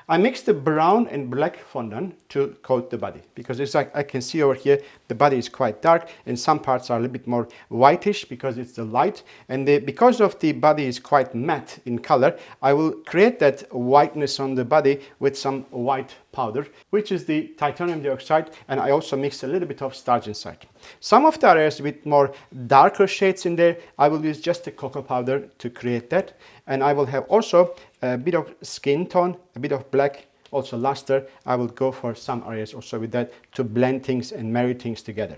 I mixed the brown and black fondant to coat the body, because it's like I can see over here the body is quite dark and some parts are a little bit more whitish because it's the light, and because of the body is quite matte in color, I will create that whiteness on the body with some white powder, which is the titanium dioxide, and I also mix a little bit of starch inside. Some of the areas with more darker shades in there, I will use just the cocoa powder to create that, and I will have also a bit of skin tone, a bit of black, also luster. I will go for some areas also with that to blend things and marry things together.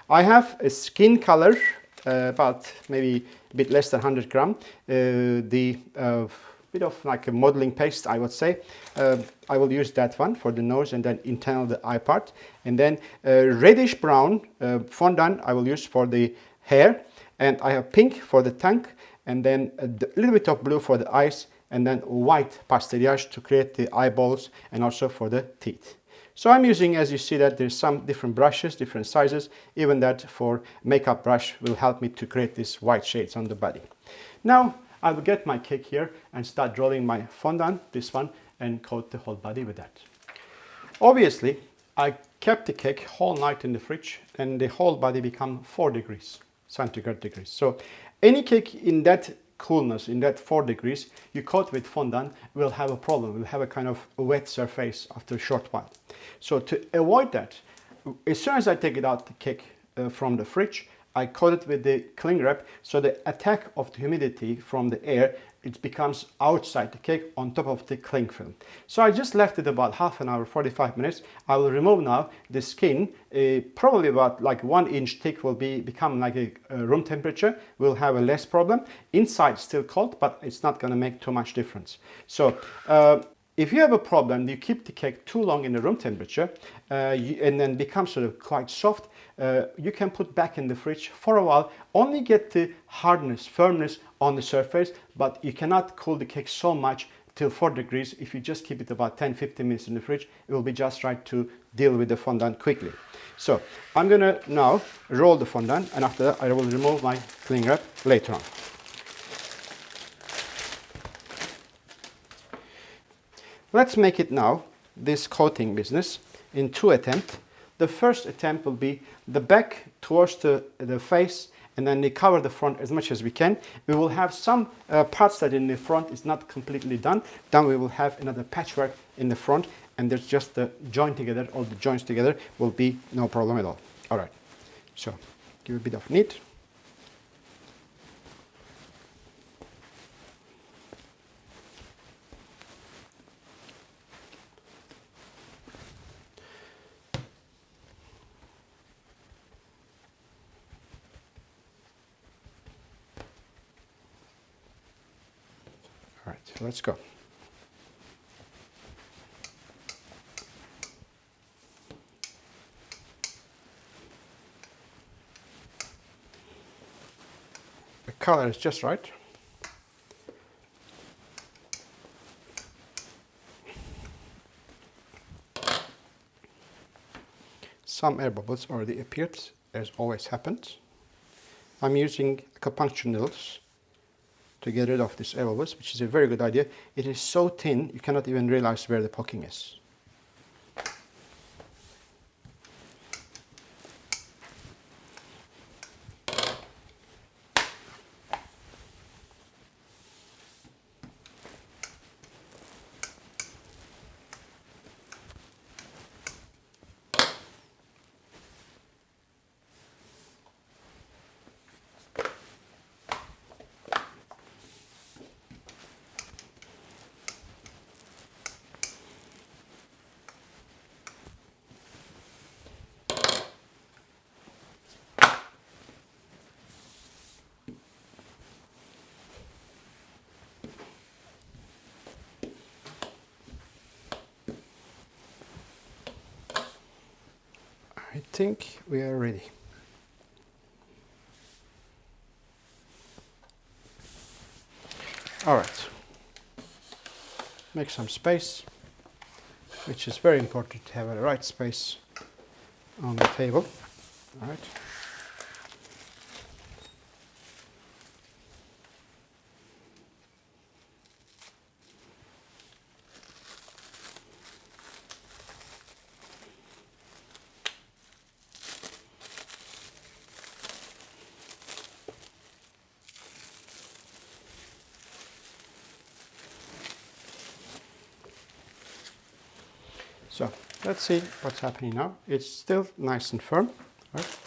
I have a skin color, about maybe a bit less than 100 gram, bit of like a modeling paste, I would say. I will use that one for the nose and then internal the eye part. And then reddish brown fondant I will use for the hair. And I have pink for the tongue, and then a little bit of blue for the eyes, and then white pastellage to create the eyeballs and also for the teeth. So I'm using, as you see, that there's some different brushes, different sizes. Even that for makeup brush will help me to create these white shades on the body. Now I will get my cake here and start rolling my fondant, this one, and coat the whole body with that. Obviously, I kept the cake whole night in the fridge, and the whole body become 4 degrees centigrade. So any cake in that coolness, in that 4 degrees, you coat with fondant, will have a problem. Will have a kind of wet surface after a short while. So to avoid that, as soon as I take it out the cake from the fridge, I coat it with the cling wrap, so the attack of the humidity from the air, it becomes outside the cake on top of the cling film. So I just left it about half an hour, 45 minutes. I will remove now the skin, probably about like 1 inch thick, will become like a room temperature. We'll have a less problem. Inside still cold, but it's not going to make too much difference. So if you have a problem, you keep the cake too long in the room temperature and then becomes sort of quite soft, you can put back in the fridge for a while, only get the hardness, firmness on the surface, but you cannot cool the cake so much till 4 degrees. If you just keep it about 10-15 minutes in the fridge, it will be just right to deal with the fondant quickly. So I'm going to now roll the fondant, and after that I will remove my cling wrap later on. Let's make it now, this coating business, in 2 attempts. The first attempt will be the back towards the face, and then we cover the front as much as we can. We will have some parts that in the front is not completely done. Then we will have another patchwork in the front, and there's just the join together, all the joints together will be no problem at all. All right, so give a bit of knead. All right, so let's go. The color is just right. Some air bubbles already appeared, as always happens. I'm using acupuncture needles to get rid of this air bubbles, which is a very good idea. It is so thin, you cannot even realize where the poking is. I think we are ready. All right, make some space, which is very important to have the right space on the table. All right. So let's see what's happening now. It's still nice and firm, right?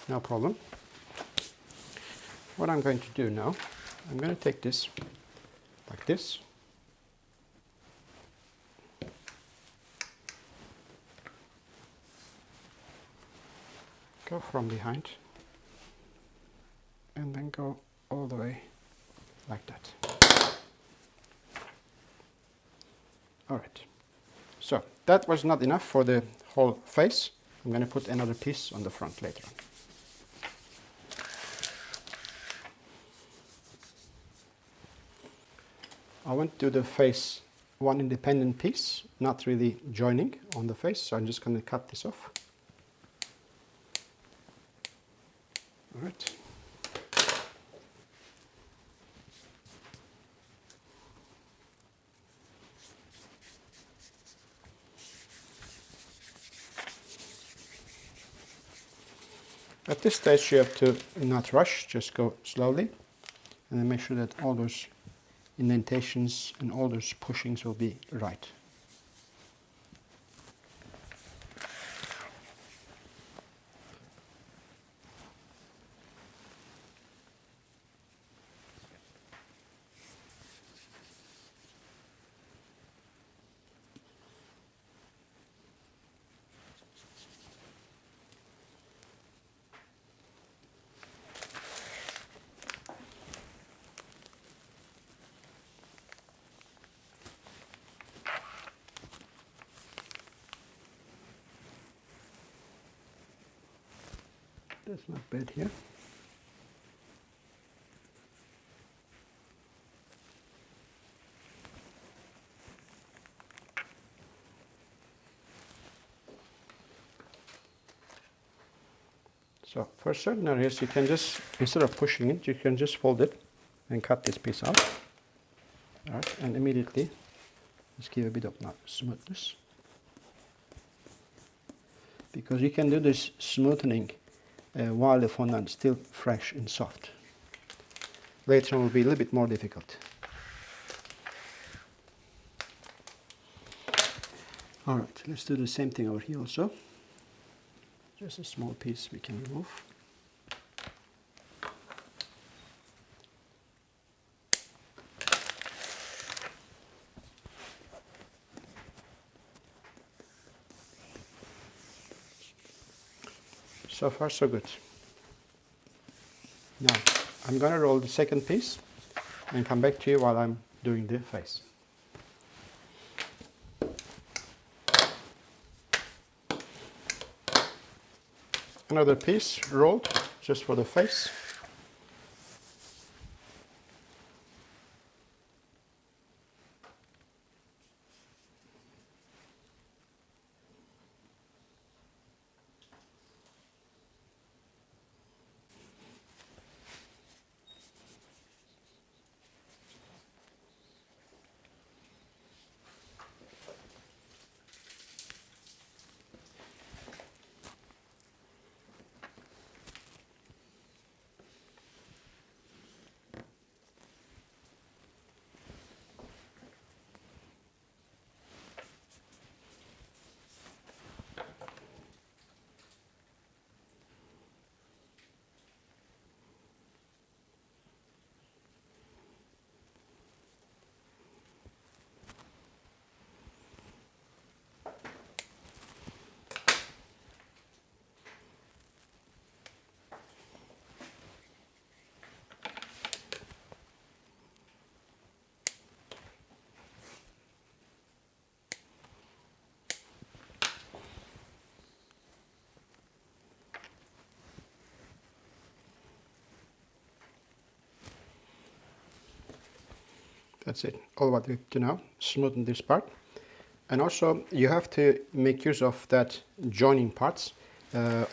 No problem. What I'm going to do now, I'm going to take this like this. Go from behind and then go all the way like that. All right. So that was not enough for the whole face. I'm going to put another piece on the front later on. I want to do the face one independent piece, not really joining on the face, so I'm just going to cut this off. All right. At this stage you have to not rush, just go slowly, and then make sure that all those indentations and all those pushings will be right. That's not bad here. So for certain areas, you can just, instead of pushing it, you can just fold it and cut this piece out. All right, and immediately just give a bit of smoothness. Because you can do this smoothing while the fondant is still fresh and soft. Later on will be a little bit more difficult. All right, let's do the same thing over here also. Just a small piece we can remove. So far so good. Now I'm going to roll the second piece and come back to you while I'm doing the face. Another piece rolled just for the face. That's it, all what we have to now, smoothen this part. And also you have to make use of that joining parts,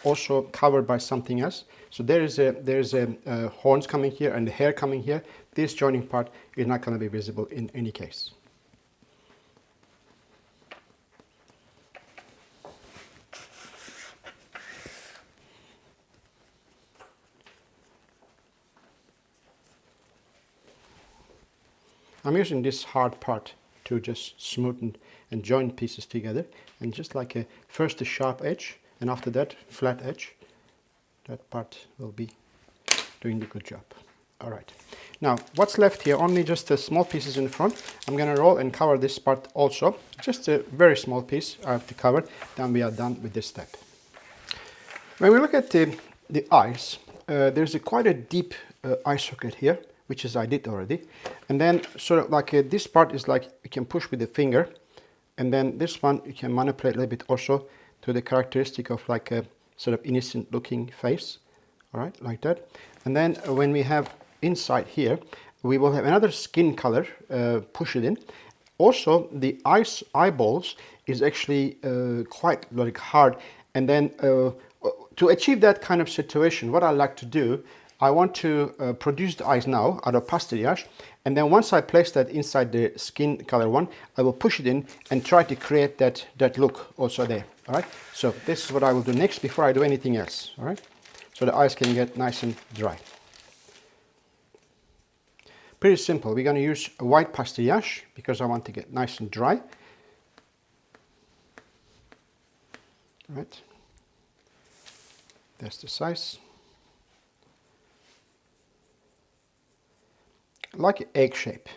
also covered by something else. So there is a horns coming here and the hair coming here. This joining part is not going to be visible in any case. I'm using this hard part to just smoothen and join pieces together, and just like first a sharp edge and after that flat edge, that part will be doing the good job. All right, now what's left here, only just the small pieces in the front. I'm going to roll and cover this part also, just a very small piece I have to cover, then we are done with this step. When we look at the eyes, there's quite a deep eye socket here, which is I did already, and then sort of like this part is like you can push with the finger, and then this one you can manipulate a little bit also to the characteristic of like a sort of innocent looking face, all right, like that. And then when we have inside here, we will have another skin color, push it in. Also the eyeballs is actually quite like hard, and then to achieve that kind of situation, what I like to do, I want to produce the eyes now out of pastellage, and then once I place that inside the skin color one, I will push it in and try to create that look also there. All right, so this is what I will do next before I do anything else. All right, so the eyes can get nice and dry. Pretty simple. We're going to use a white pastellage because I want to get nice and dry. All right, that's the size. Like an egg shape.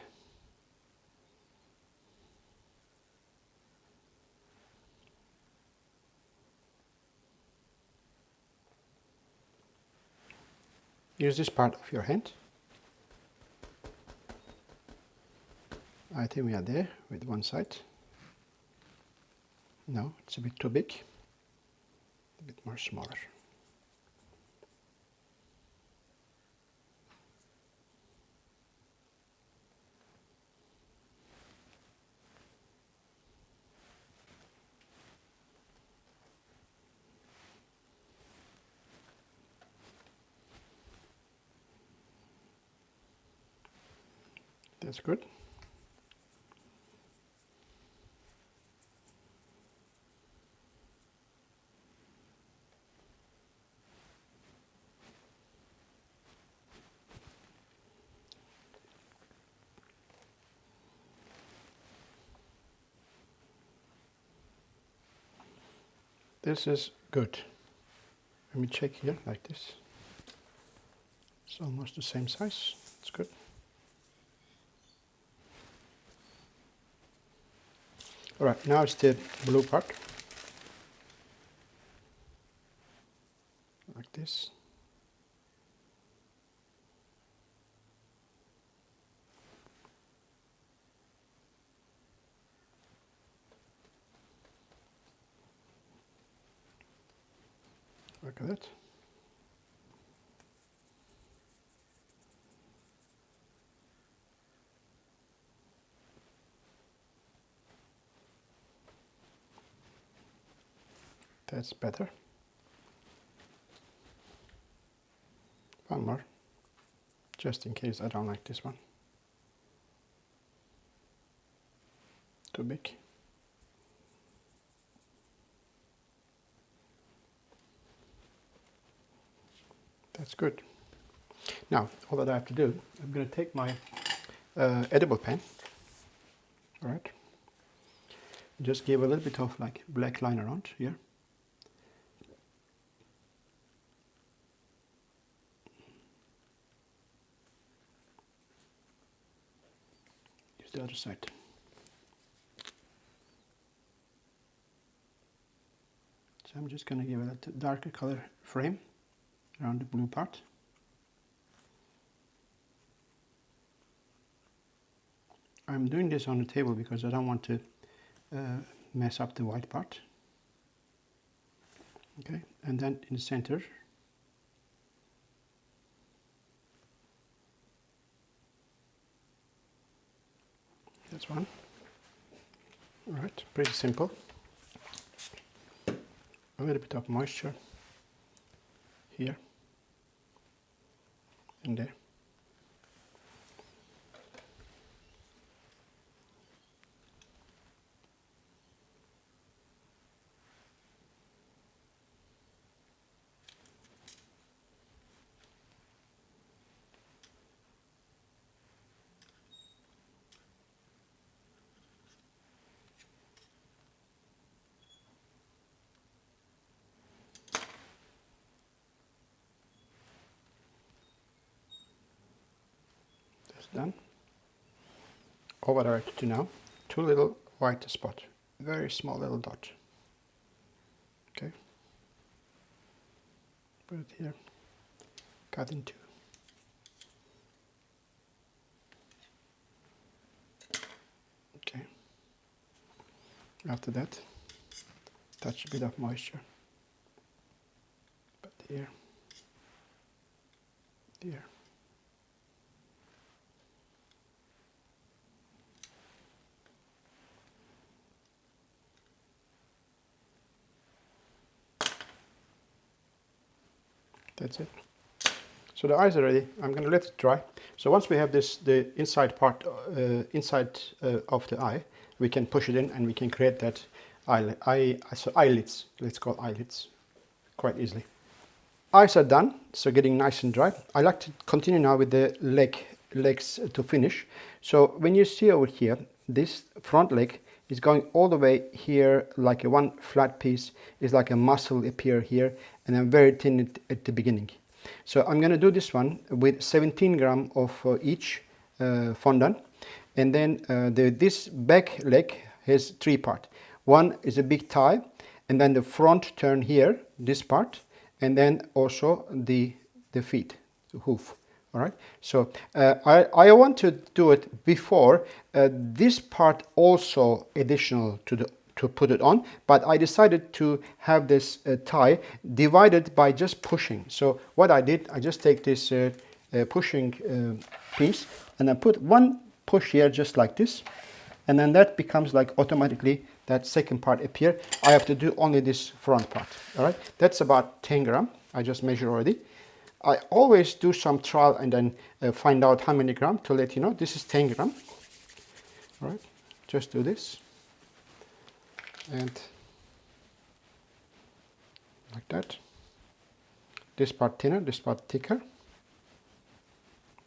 Use this part of your hand. I think we are there with one side. No, it's a bit too big. A bit more smaller. That's good. This is good. Let me check here like this. It's almost the same size. It's good. All right, now it's the blue part. Like this. Look at that. That's better. One more, just in case I don't like this one. Too big. That's good. Now, all that I have to do, I'm going to take my edible pen, all right, just give a little bit of like black line around here. Use the other side. So I'm just going to give it a darker color frame around the blue part. I'm doing this on the table because I don't want to mess up the white part. Okay, and then in the center, that's one. All right, pretty simple. A little bit of moisture here and there. Done. All what I have to do now, two little white spots, very small little dot. Okay, put it here, cut in two. Okay, after that, touch a bit of moisture, but here, here. That's it. So the eyes are ready. I'm going to let it dry. So once we have this, the inside part, of the eye, we can push it in and we can create that eyelids. Let's call eyelids quite easily. Eyes are done, so getting nice and dry. I like to continue now with the legs to finish. So when you see over here, this front leg is going all the way here like a one flat piece, is like a muscle appear here, and I'm very thin at the beginning. So I'm going to do this one with 17 grams of each fondant, and then this back leg has three parts. One is a big tie, and then the front turn here, this part, and then also the feet, the hoof. All right. So I want to do it before this part also additional to put it on, but I decided to have this tie divided by just pushing. So what I did, I just take this pushing piece and I put one push here just like this, and then that becomes like automatically that second part appear. I have to do only this front part. All right. That's about 10 grams. I just measure already. I always do some trial and then find out how many grams to let you know. This is 10 grams. All right, just do this. And like that. This part thinner, this part thicker.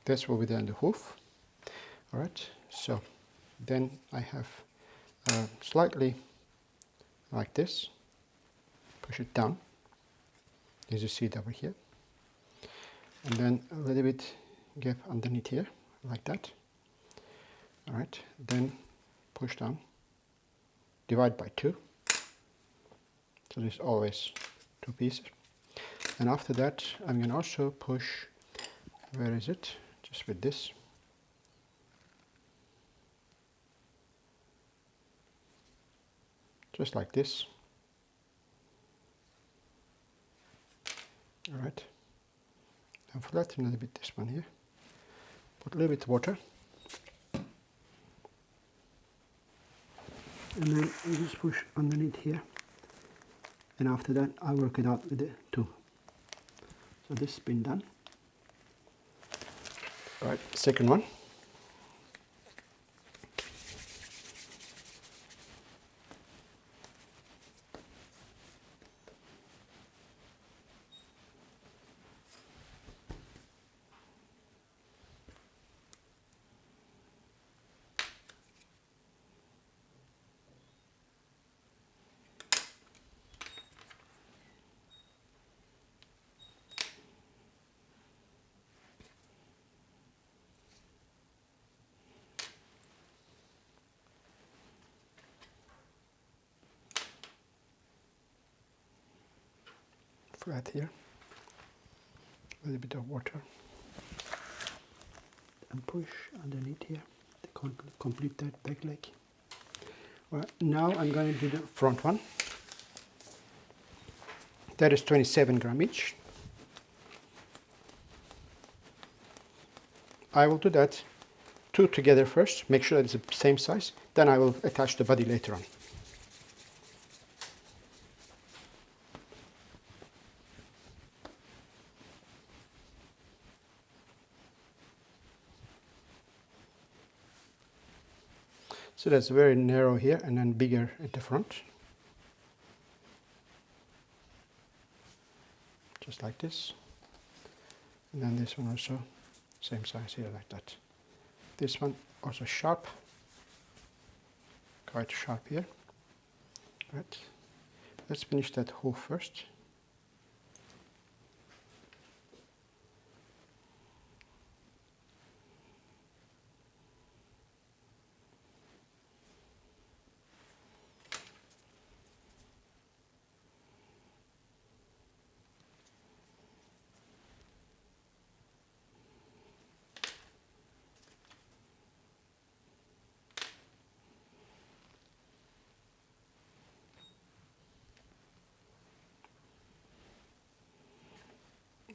That's what we do in the hoof. All right, so then I have slightly like this. Push it down, as you see it over here. And then a little bit gap underneath here, like that. All right, then push down, divide by 2. So there's always 2 pieces. And after that, I'm going to also push, where is it? Just with this. Just like this. All right. And flatten a little bit this one here. Put a little bit of water. And then you just push underneath here. And after that, I work it out with the 2. So this has been done. All right, second one. Flat here, a little bit of water, and push underneath here to complete that back leg. Well, now I'm going to do the front one. That is 27 grams each. I will do that 2 together first, make sure that it's the same size, then I will attach the body later on. So that's very narrow here and then bigger at the front. Just like this. And then this one also, same size here like that. This one also sharp, quite sharp here. Right. Let's finish that hoof first.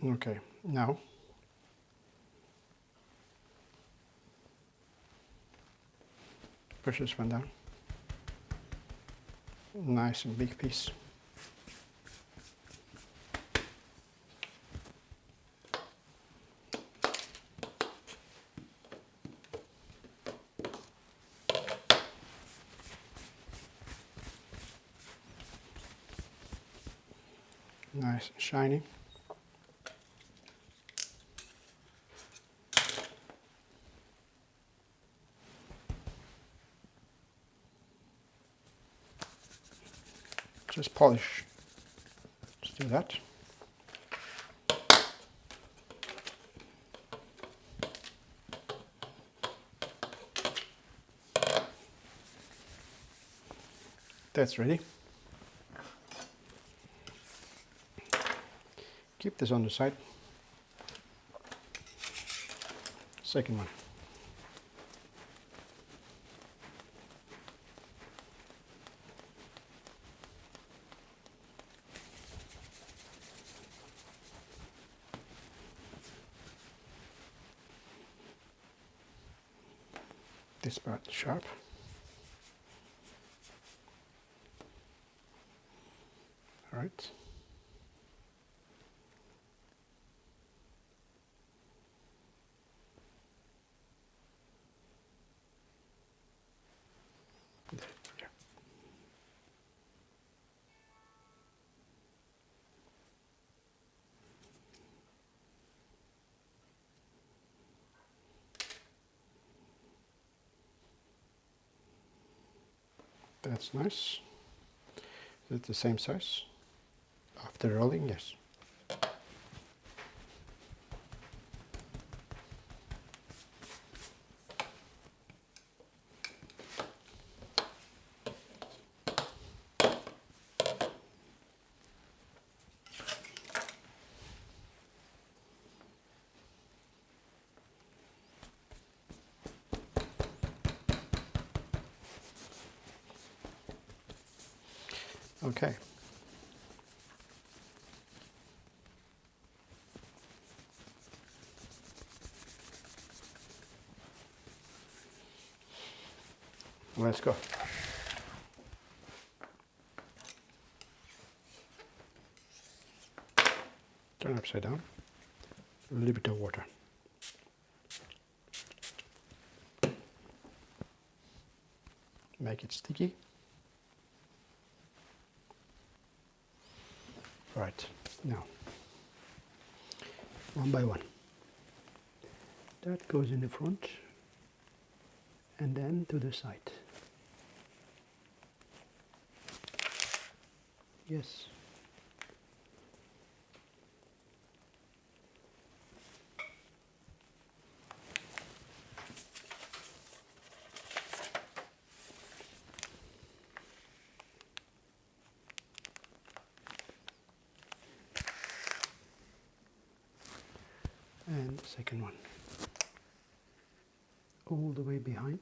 Okay, now push this one down. Nice and big piece. Nice and shiny. Just polish. Just do that. That's ready. Keep this on the side. Second one. This part sharp. All right. Here. That's nice. Is it the same size? After rolling, yes. Okay. Let's go. Turn upside down. A little bit of water. Make it sticky. Right, now, one by one. That goes in the front and then to the side. Yes. And the second one. All the way behind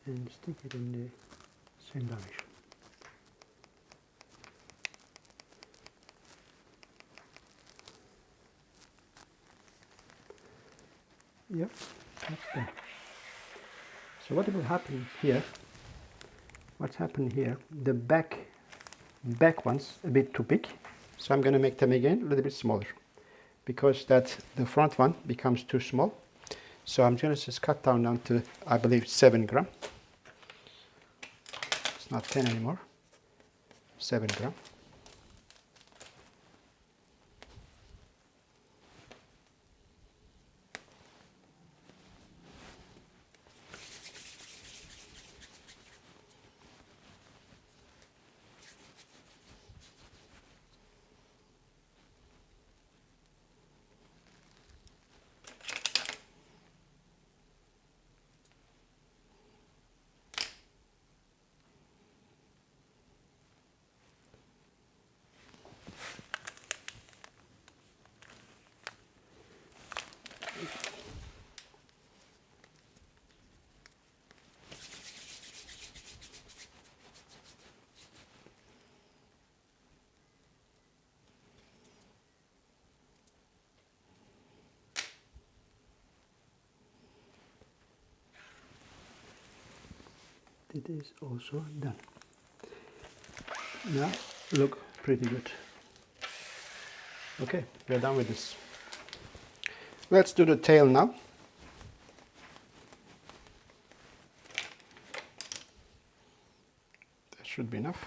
and stick it in the same direction. Yep, that's done. So what will happen here, what's happened here, the back one's a bit too big, so I'm going to make them again a little bit smaller because that the front one becomes too small. So I'm going to just cut down to, I believe, 7 gram. It's not 10 anymore, 7 gram. It is also done. Now look pretty good. Okay, we're done with this. Let's do the tail now. That should be enough.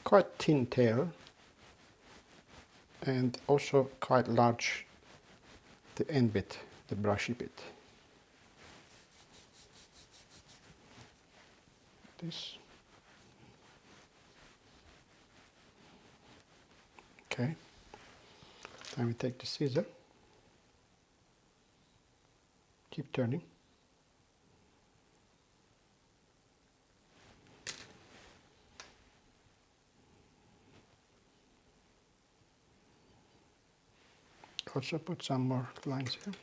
Quite thin tail and also quite large the end bit, the brushy bit. This. Okay. Then we take the scissor, keep turning. Also put some more lines here.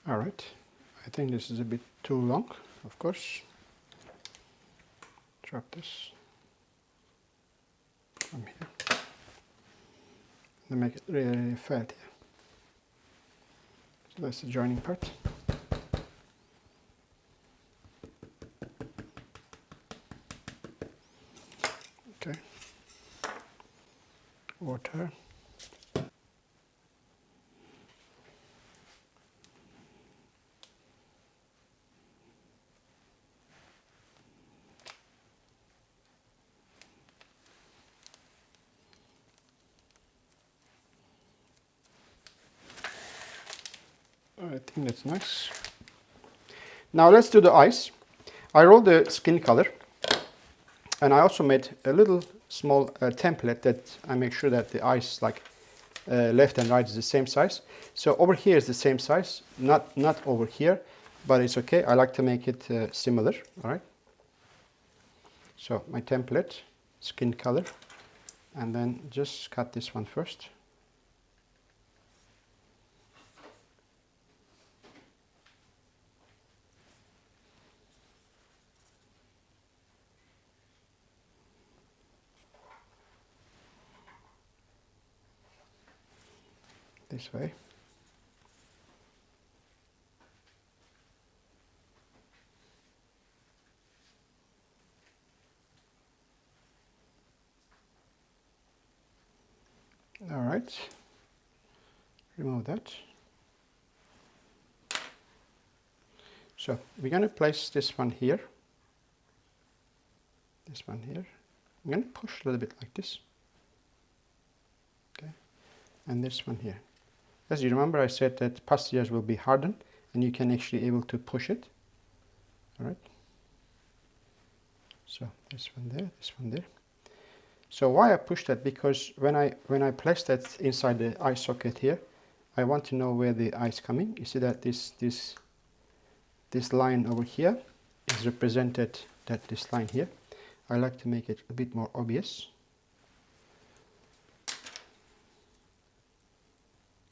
All right, I think this is a bit too long, of course. Drop this. from here. And make it really, really fat here. So that's the joining part. Okay. Water. I think that's nice. Now let's do the ice. I rolled the skin color, and I also made a little small template that I make sure that the ice, like left and right, is the same size. So over here is the same size, not over here, but it's okay. I like to make it similar. All right. So my template, skin color, and then just cut this one first. This way. All right, remove that. So we're going to place this one here, this one here. I'm going to push a little bit like this. Okay, and this one here. As you remember, I said that pastillas will be hardened, and you can actually able to push it. All right. So this one there, this one there. So why I push that? Because when I place that inside the eye socket here, I want to know where the eye is coming. You see that this line over here is represented, that this line here. I like to make it a bit more obvious.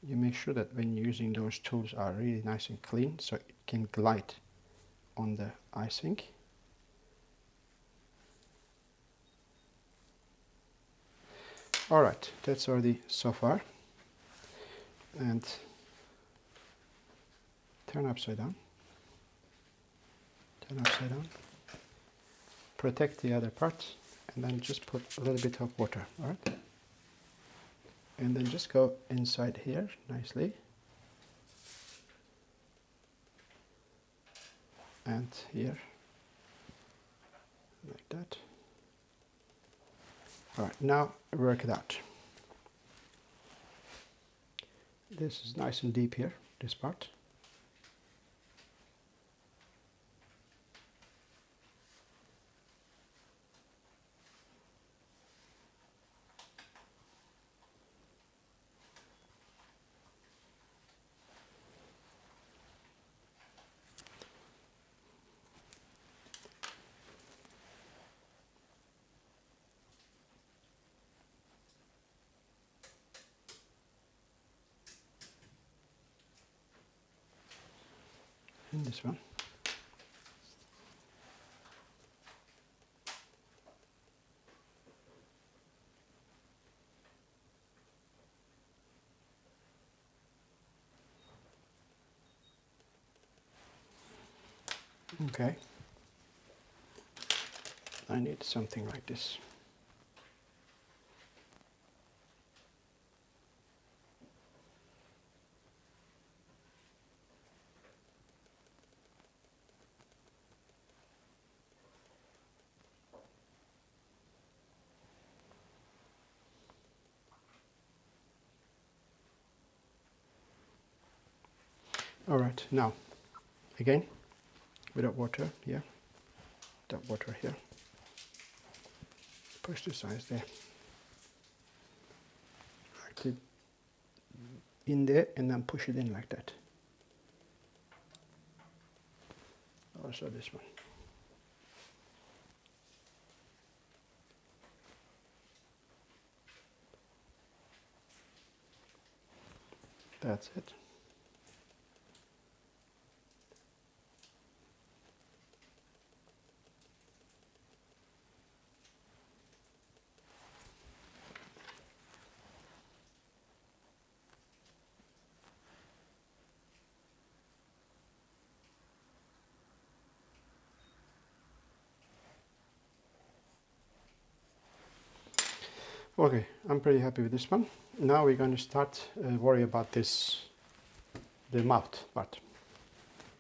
You make sure that when you're using those tools are really nice and clean, so it can glide on the icing. All right, that's already so far. And turn upside down. Turn upside down. Protect the other part, and then just put a little bit of water. All right. And then just go inside here nicely. And here, like that. All right, now work it out. This is nice and deep here, this part. And this one. Okay. I need something like this. All right, now, again, without water here, without water here. Push the size there. Right it in there and then push it in like that. Also this one. That's it. Okay, I'm pretty happy with this one. Now we're going to start worry about this, the mouth part.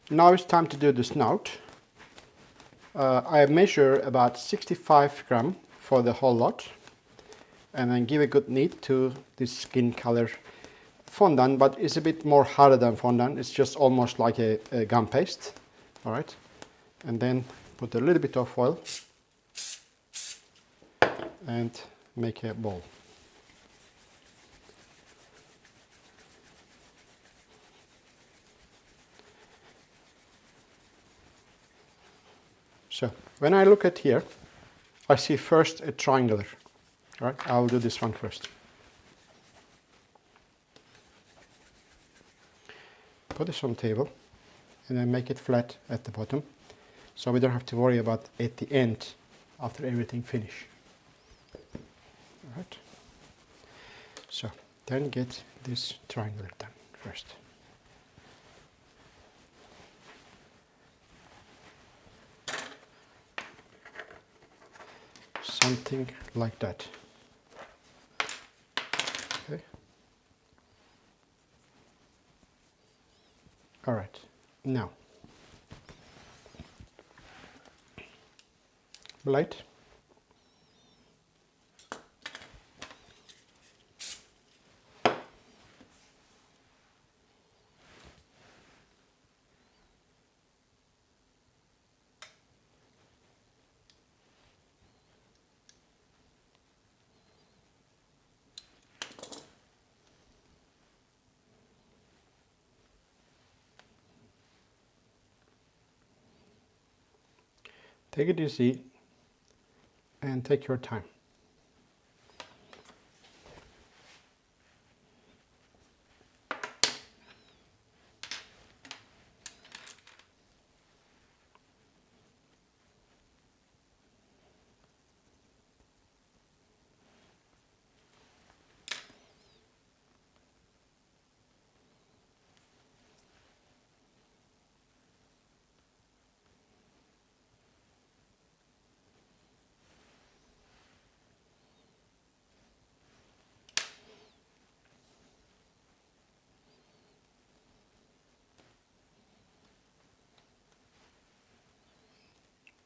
Now it's time to do the snout. I measure about 65 gram for the whole lot, and then give a good knead to this skin color fondant, but it's a bit more harder than fondant. It's just almost like a gum paste. All right, and then put a little bit of oil and make a ball. So when I look at here, I see first a triangular. All right, I'll do this one first. Put this on the table and then make it flat at the bottom, so we don't have to worry about at the end after everything finish. All right. So then get this triangular done first. Something like that. Okay. All right. Now, light. Take it easy and take your time.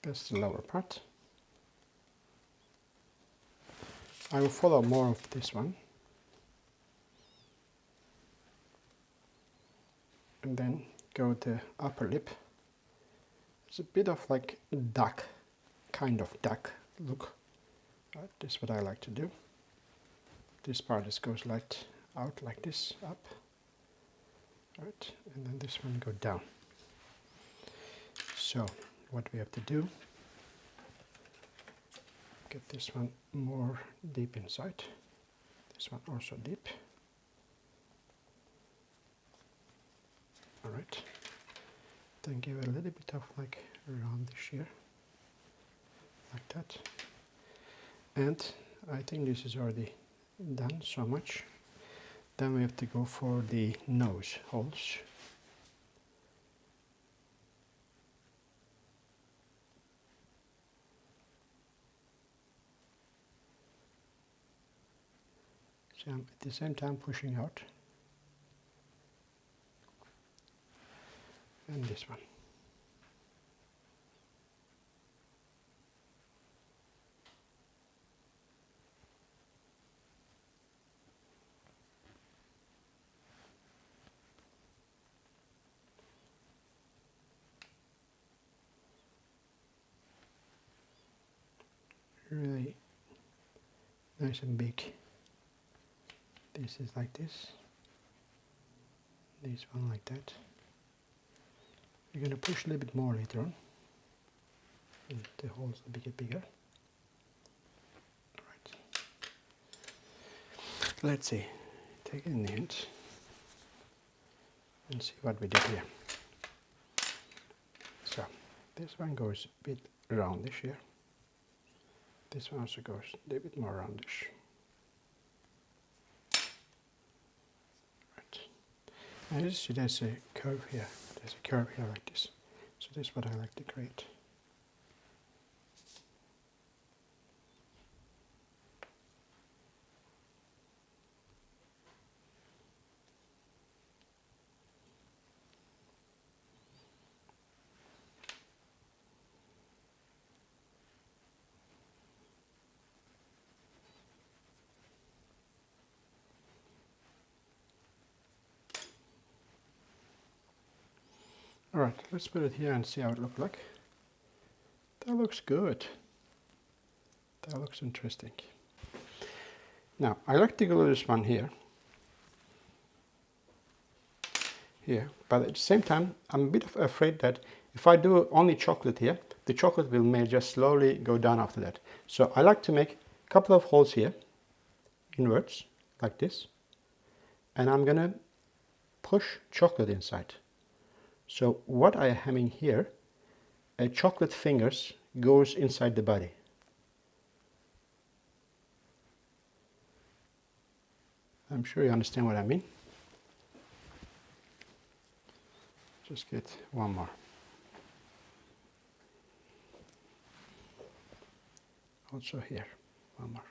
That's the lower part. I will follow more of this one. And then go the upper lip. It's a bit of like duck, kind of duck look. Right, this is what I like to do. This part just goes light out like this, up. Right, and then this one go down. So what we have to do, get this one more deep inside, this one also deep. All right, then give a little bit of like roundish here, like that. And I think this is already done so much. Then we have to go for the nose holes. So I'm at the same time pushing out. And this one. Really nice and big. This is like this. This one like that. You're going to push a little bit more later on. And the holes will get bigger. Right. Let's see. Take it in the hand and see what we did here. So this one goes a bit roundish here. This one also goes a little bit more roundish. Right. And you see there's a curve here. There's a curve here like this. So this is what I like to create. All right, let's put it here and see how it looks like. That looks good. That looks interesting. Now, I like to glue this one here, but at the same time, I'm a bit afraid that if I do only chocolate here, the chocolate may just slowly go down after that. So I like to make a couple of holes here, inwards, like this, and I'm gonna push chocolate inside. So what I am having here, a chocolate fingers goes inside the body. I'm sure you understand what I mean. Just get one more. Also here, one more.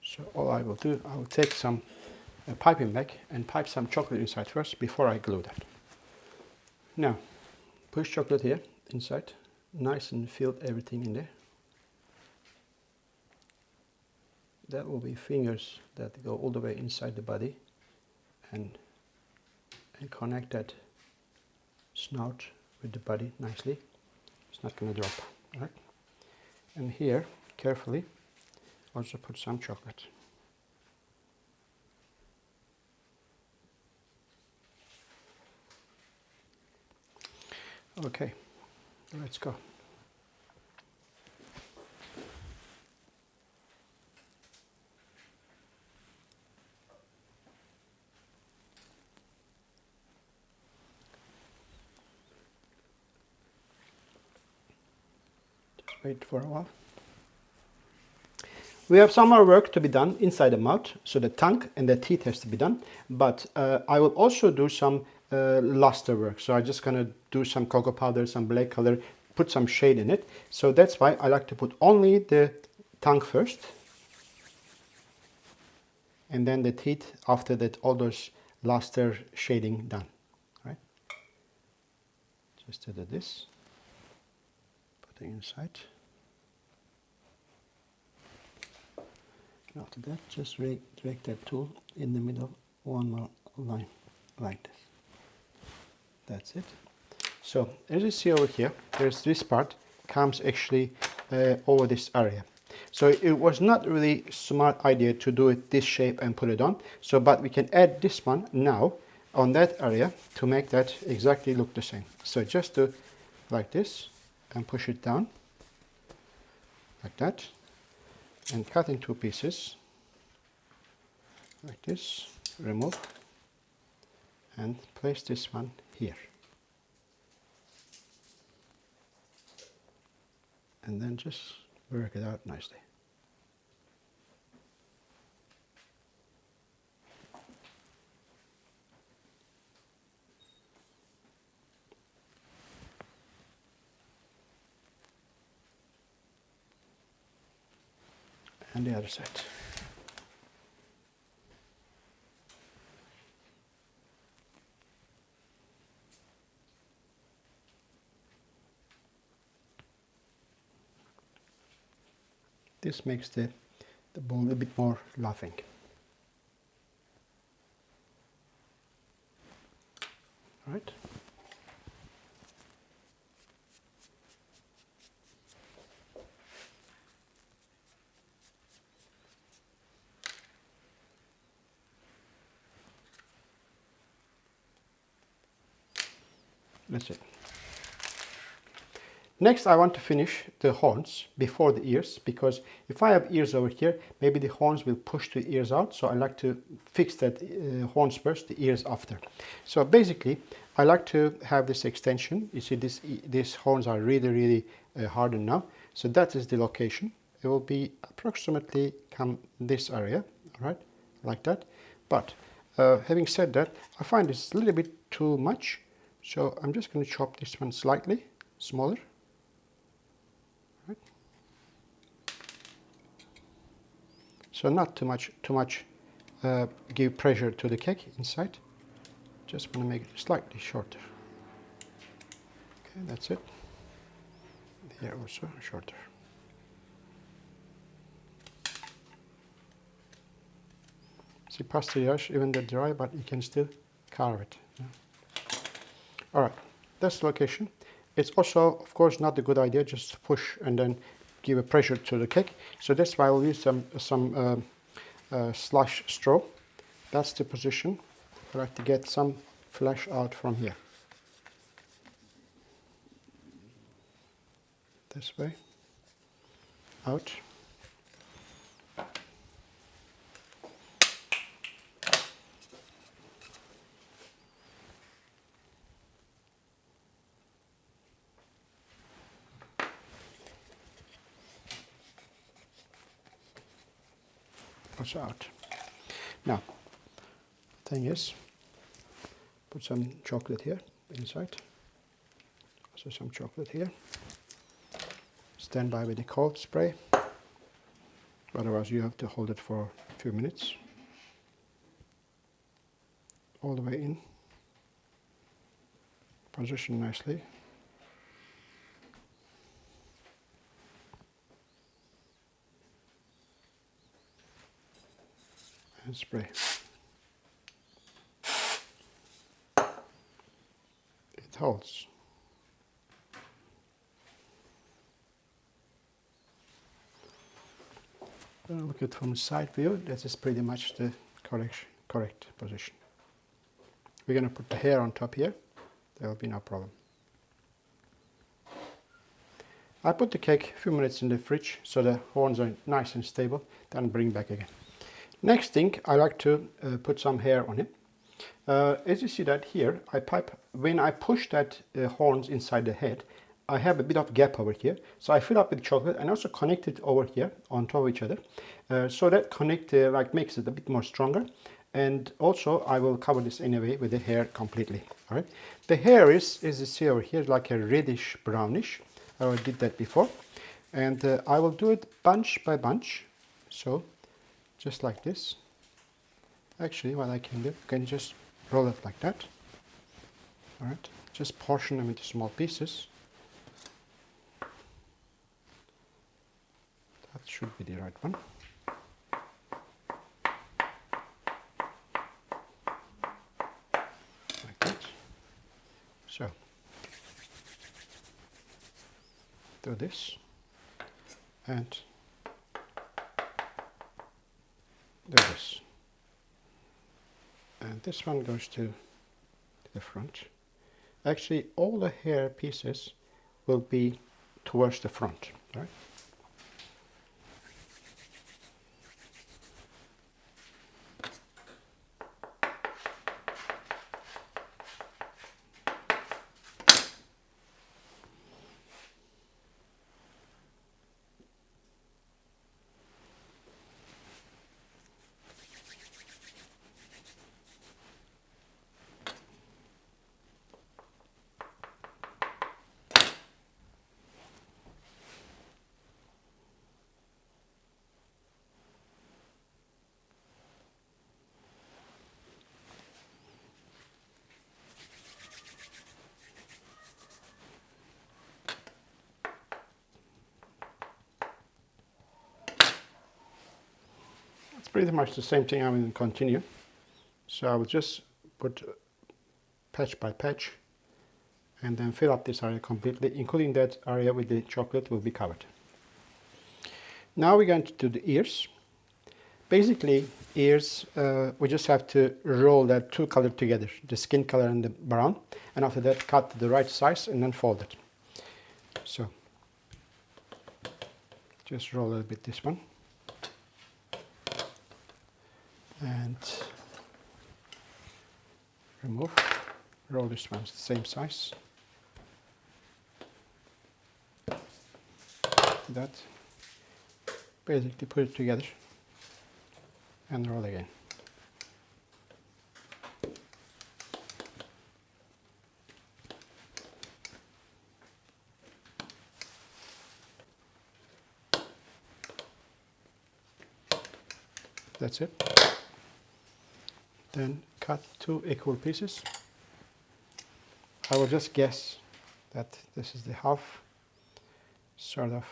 So all I will do, I will take some piping bag and pipe some chocolate inside first before I glue that. Now, push chocolate here inside, nice and fill everything in there. That will be fingers that go all the way inside the body and connect that snout with the body nicely. It's not going to drop. All right? And here, carefully, also put some chocolate. Okay, let's go. Just wait for a while. We have some more work to be done inside the mouth, so the tongue and the teeth has to be done, but I will also do some luster work. So I'm just going to do some cocoa powder, some black color, put some shade in it. So that's why I like to put only the tongue first, and then the teeth after that, all those luster shading done. Right? Just do this, put it inside. After that, just drag that tool in the middle, one more line, like this. That's it. So, as you see over here, there's this part comes actually over this area. So it was not really smart idea to do it this shape and put it on. So, but we can add this one now on that area to make that exactly look the same. So just do like this and push it down, like that. And cut in two pieces, like this, remove, and place this one here. And then just work it out nicely. And the other side. This makes the bowl a bit more laughing. All right. That's it. Next, I want to finish the horns before the ears, because if I have ears over here, maybe the horns will push the ears out. So I like to fix that horns first, the ears after. So basically, I like to have this extension. You see, these horns are really hardened now. So that is the location. It will be approximately come this area, all right, like that. But having said that, I find it's a little bit too much. So I'm just going to chop this one slightly smaller. Right. So not too much give pressure to the cake inside. Just want to make it slightly shorter. Okay, that's it. Here also shorter. See, pastillage, even though dry, but you can still carve it. Yeah. All right, that's the location. It's also, of course, not a good idea just to push and then give a pressure to the cake. So that's why I'll use some slush straw. That's the position. I like to get some flash out from here. This way. Out. Also out. Now, thing is, put some chocolate here inside. Also some chocolate here. Stand by with the cold spray. Otherwise you have to hold it for a few minutes. All the way in. Position nicely. And spray. It holds. Look at it from the side view. This is pretty much the correct position. We're going to put the hair on top here. There will be no problem. I put the cake a few minutes in the fridge so the horns are nice and stable. Then bring back again. Next thing, I like to put some hair on it. As you see that here, when I push that horns inside the head, I have a bit of gap over here. So I fill up with chocolate and also connect it over here on top of each other. So that makes it a bit more stronger. And also I will cover this anyway with the hair completely. All right. The hair is, as you see over here, like a reddish brownish. I already did that before. And I will do it bunch by bunch. So just like this. Actually, what I can do, I can just roll it like that. All right. Just portion them into small pieces. That should be the right one. Like that. So, do this and do this. And this one goes to the front. Actually, all the hair pieces will be towards the front, right? It's pretty much the same thing. I'm going to continue. So I will just put patch by patch and then fill up this area completely, including that area with the chocolate will be covered. Now we're going to do the ears. Basically, ears, we just have to roll that two colors together, the skin color and the brown, and after that cut to the right size and then fold it. So just roll a little bit this one. And remove, roll this one, it's the same size. That, basically put it together and roll again. That's it. Then cut two equal pieces. I will just guess that this is the half, sort of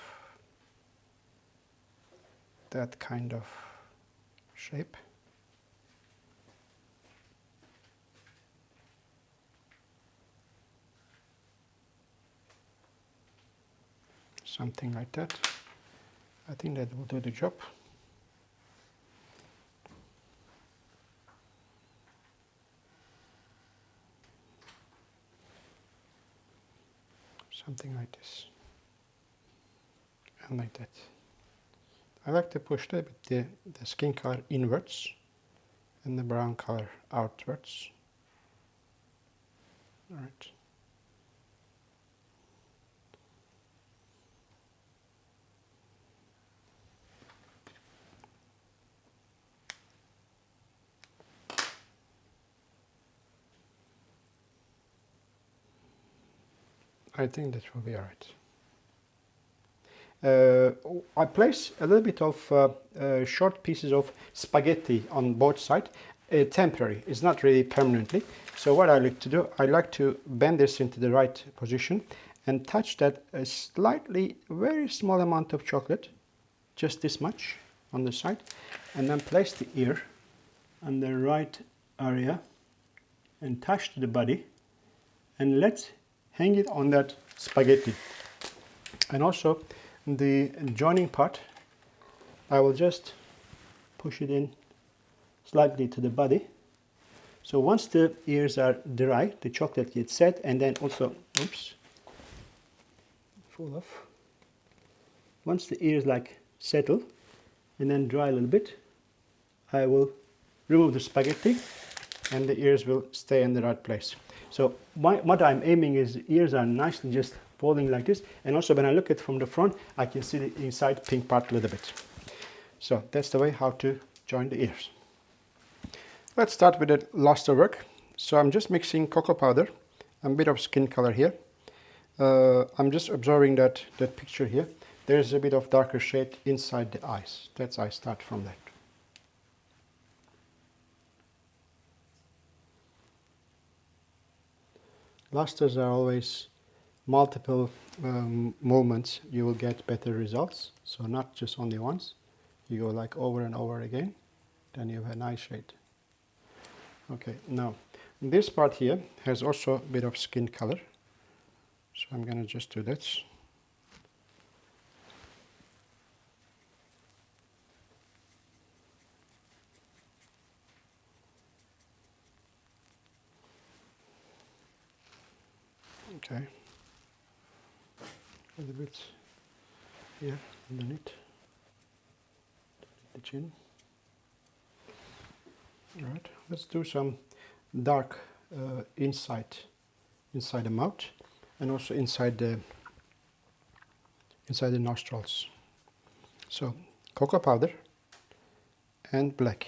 that kind of shape. something like that. I think that will do the job. Something like this. And like that. I like to push the skin color inwards and the brown color outwards. All right. I think that will be all right. I place a little bit of short pieces of spaghetti on both sides, temporary, it's not really permanently. So what I like to do, I like to bend this into the right position and touch that a slightly, very small amount of chocolate, just this much on the side, and then place the ear on the right area and touch to the body, and let's hang it on that spaghetti. And also the joining part, I will just push it in slightly to the body. So once the ears are dry, the chocolate gets set, and then also, oops, fall off. Once the ears like settle and then dry a little bit, I will remove the spaghetti and the ears will stay in the right place. So what I'm aiming is the ears are nicely just folding like this, and also when I look at it from the front, I can see the inside pink part a little bit. So that's the way how to join the ears. Let's start with the luster work. So I'm just mixing cocoa powder and a bit of skin color here. I'm just observing that picture here. There's a bit of darker shade inside the eyes. That's I start from that. Lusters are always multiple movements. You will get better results. So not just only once. You go like over and over again. Then you have a nice shade. Okay, now this part here has also a bit of skin color. So I'm going to just do this. Okay, a little bit here underneath the chin. All right, let's do some dark inside the mouth and also inside the nostrils. So cocoa powder and black.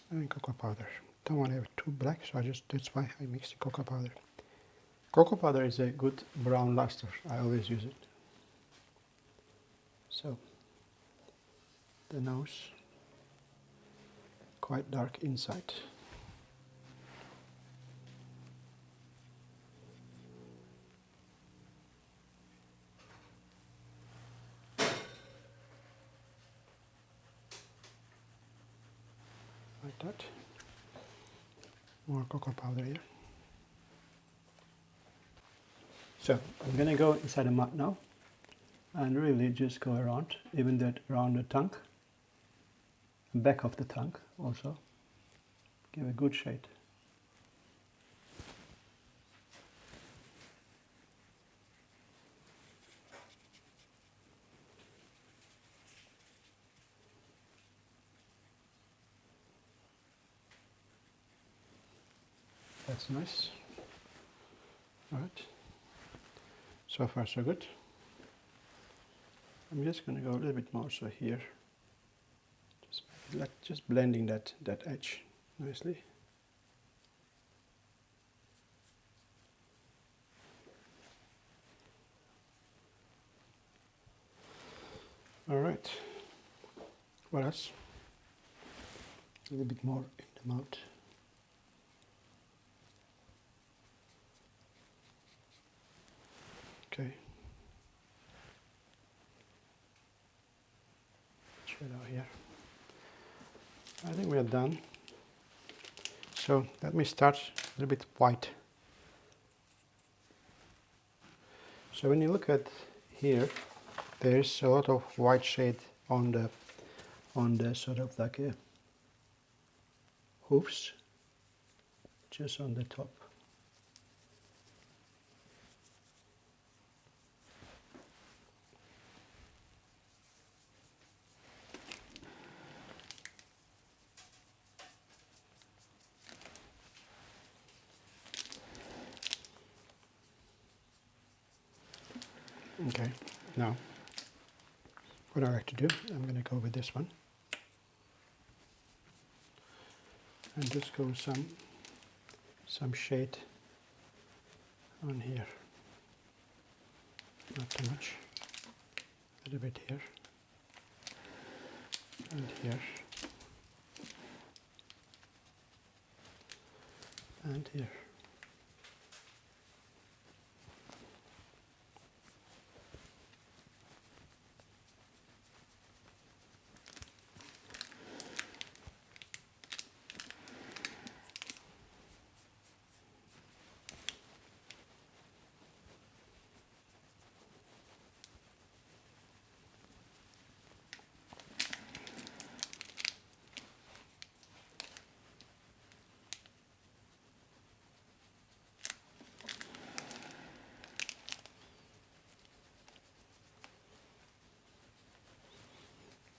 And cocoa powder. Don't want to have it too black, so that's why I mix the cocoa powder. Cocoa powder is a good brown luster. I always use it. So the nose, quite dark inside. Like that. More cocoa powder here. So I'm going to go inside the mouth now and really just go around, even that around the tongue, back of the tongue also. Give a good shade. That's nice. All right. So far so good. I'm just going to go a little bit more so here. Just blending that edge nicely. All right. What else? A little bit more in the mouth. Okay. Shadow here. I think we are done. So let me start a little bit white. So when you look at here, there's a lot of white shade on the sort of like a hooves, just on the top. Okay, now what I like to do, I'm going to go with this one and just go some shade on here, not too much, a little bit here and here and here.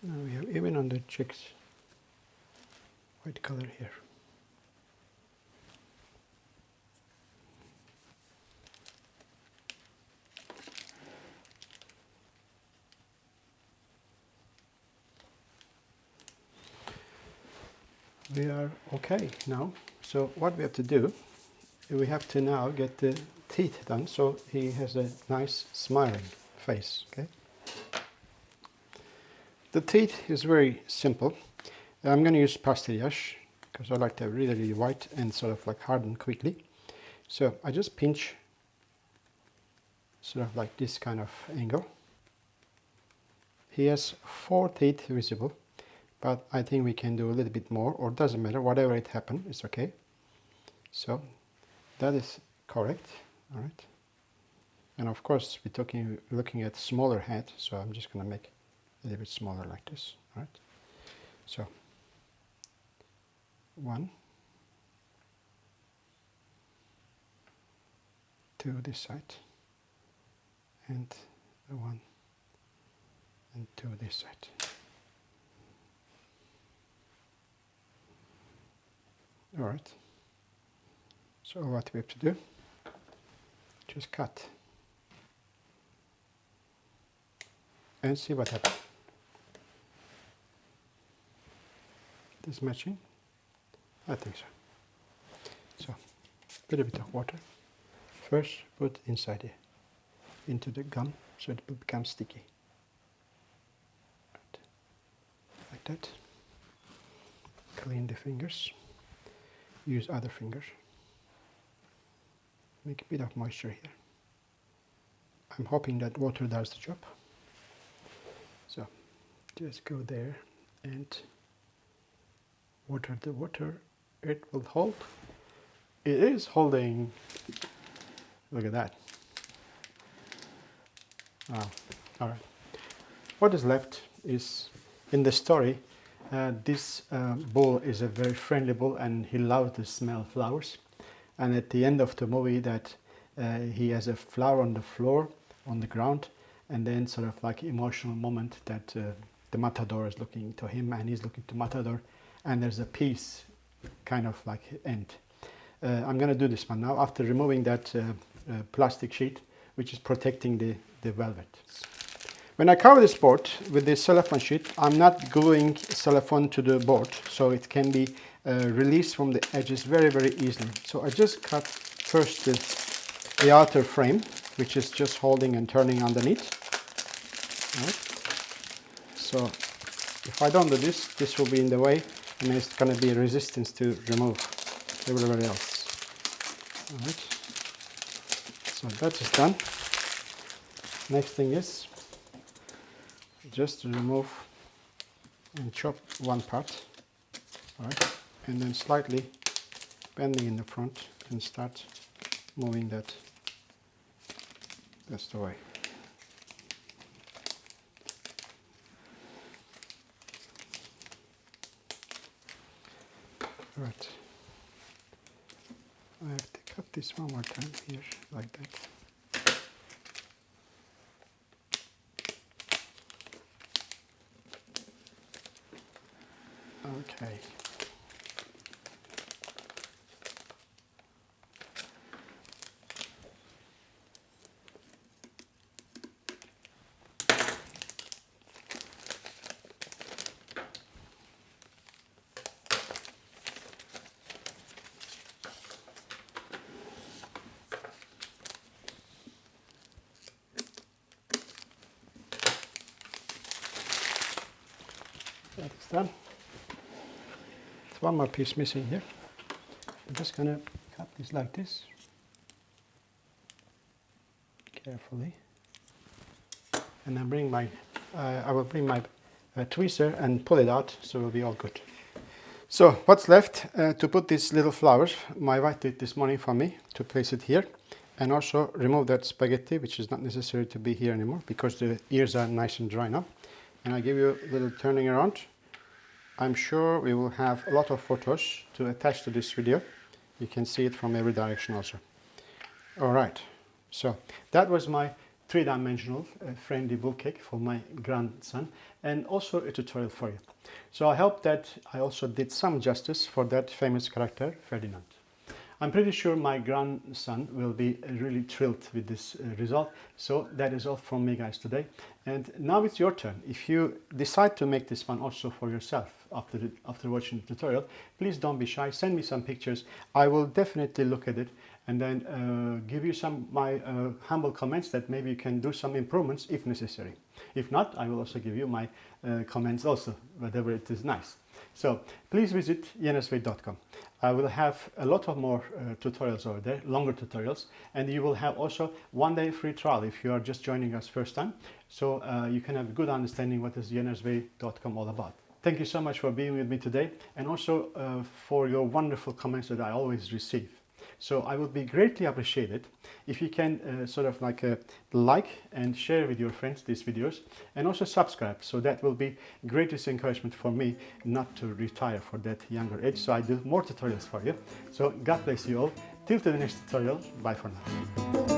Now we have even on the chicks white color here. We are okay now. So what we have to do, we have to now get the teeth done so he has a nice smiling face. Okay. The teeth is very simple. I'm going to use pastillage because I like to have really white and sort of like harden quickly. So I just pinch sort of like this kind of angle. He has 4 teeth visible, but I think we can do a little bit more, or doesn't matter, whatever it happens, it's okay. So that is correct, all right. And of course we're looking at smaller head, so I'm just going to make a little bit smaller like this, all right. So 1, 2 this side, and 1 and 2 this side. All right. So what we have to do, just cut and see what happens. This matching? I think so. So, a little bit of water. First, put inside here, into the gum, so it will become sticky. Right. Like that. Clean the fingers. Use other fingers. Make a bit of moisture here. I'm hoping that water does the job. So, just go there and water the water. It will hold. It is holding. Look at that. Wow. All right. What is left is, in the story, this bull is a very friendly bull and he loves to smell flowers. And at the end of the movie that he has a flower on the floor, on the ground, and then sort of like emotional moment that the matador is looking to him and he's looking to matador, and there's a peace kind of like end. I'm going to do this one now after removing that plastic sheet which is protecting the velvet. When I cover this board with the cellophane sheet, I'm not gluing cellophane to the board, so it can be released from the edges very easily. So I just cut first the outer frame, which is just holding and turning underneath. Right. So if I don't do this, this will be in the way and it's going to be resistance to remove everywhere else. All right. So that is done. Next thing is just to remove and chop one part, all right, and then slightly bending in the front and start moving that. That's the way. Right. I have to cut this one more time here, like that. Okay. That's done. There's one more piece missing here. I'm just going to cut this like this, carefully, and then bring my, I will bring my tweezer and pull it out, so it'll be all good. So what's left to put these little flowers? My wife did this morning for me to place it here, and also remove that spaghetti, which is not necessary to be here anymore because the ears are nice and dry now. And I give you a little turning around. I'm sure we will have a lot of photos to attach to this video. You can see it from every direction also. All right, so that was my three-dimensional friendly bull cake for my grandson, and also a tutorial for you. So I hope that I also did some justice for that famous character, Ferdinand. I'm pretty sure my grandson will be really thrilled with this result. So that is all from me, guys, today. And now it's your turn. If you decide to make this one also for yourself after watching the tutorial, please don't be shy. Send me some pictures. I will definitely look at it and then give you some my humble comments that maybe you can do some improvements if necessary. If not, I will also give you my comments also, whatever it is nice. So please visit yenesway.com. I will have a lot of more tutorials over there, longer tutorials, and you will have also 1 day free trial if you are just joining us first time. So you can have a good understanding what is yenesway.com all about. Thank you so much for being with me today, and also for your wonderful comments that I always receive. So I would be greatly appreciated if you can sort of like and share with your friends these videos, and also subscribe. So that will be greatest encouragement for me not to retire for that younger age. So I do more tutorials for you. So God bless you all. Till to the next tutorial. Bye for now.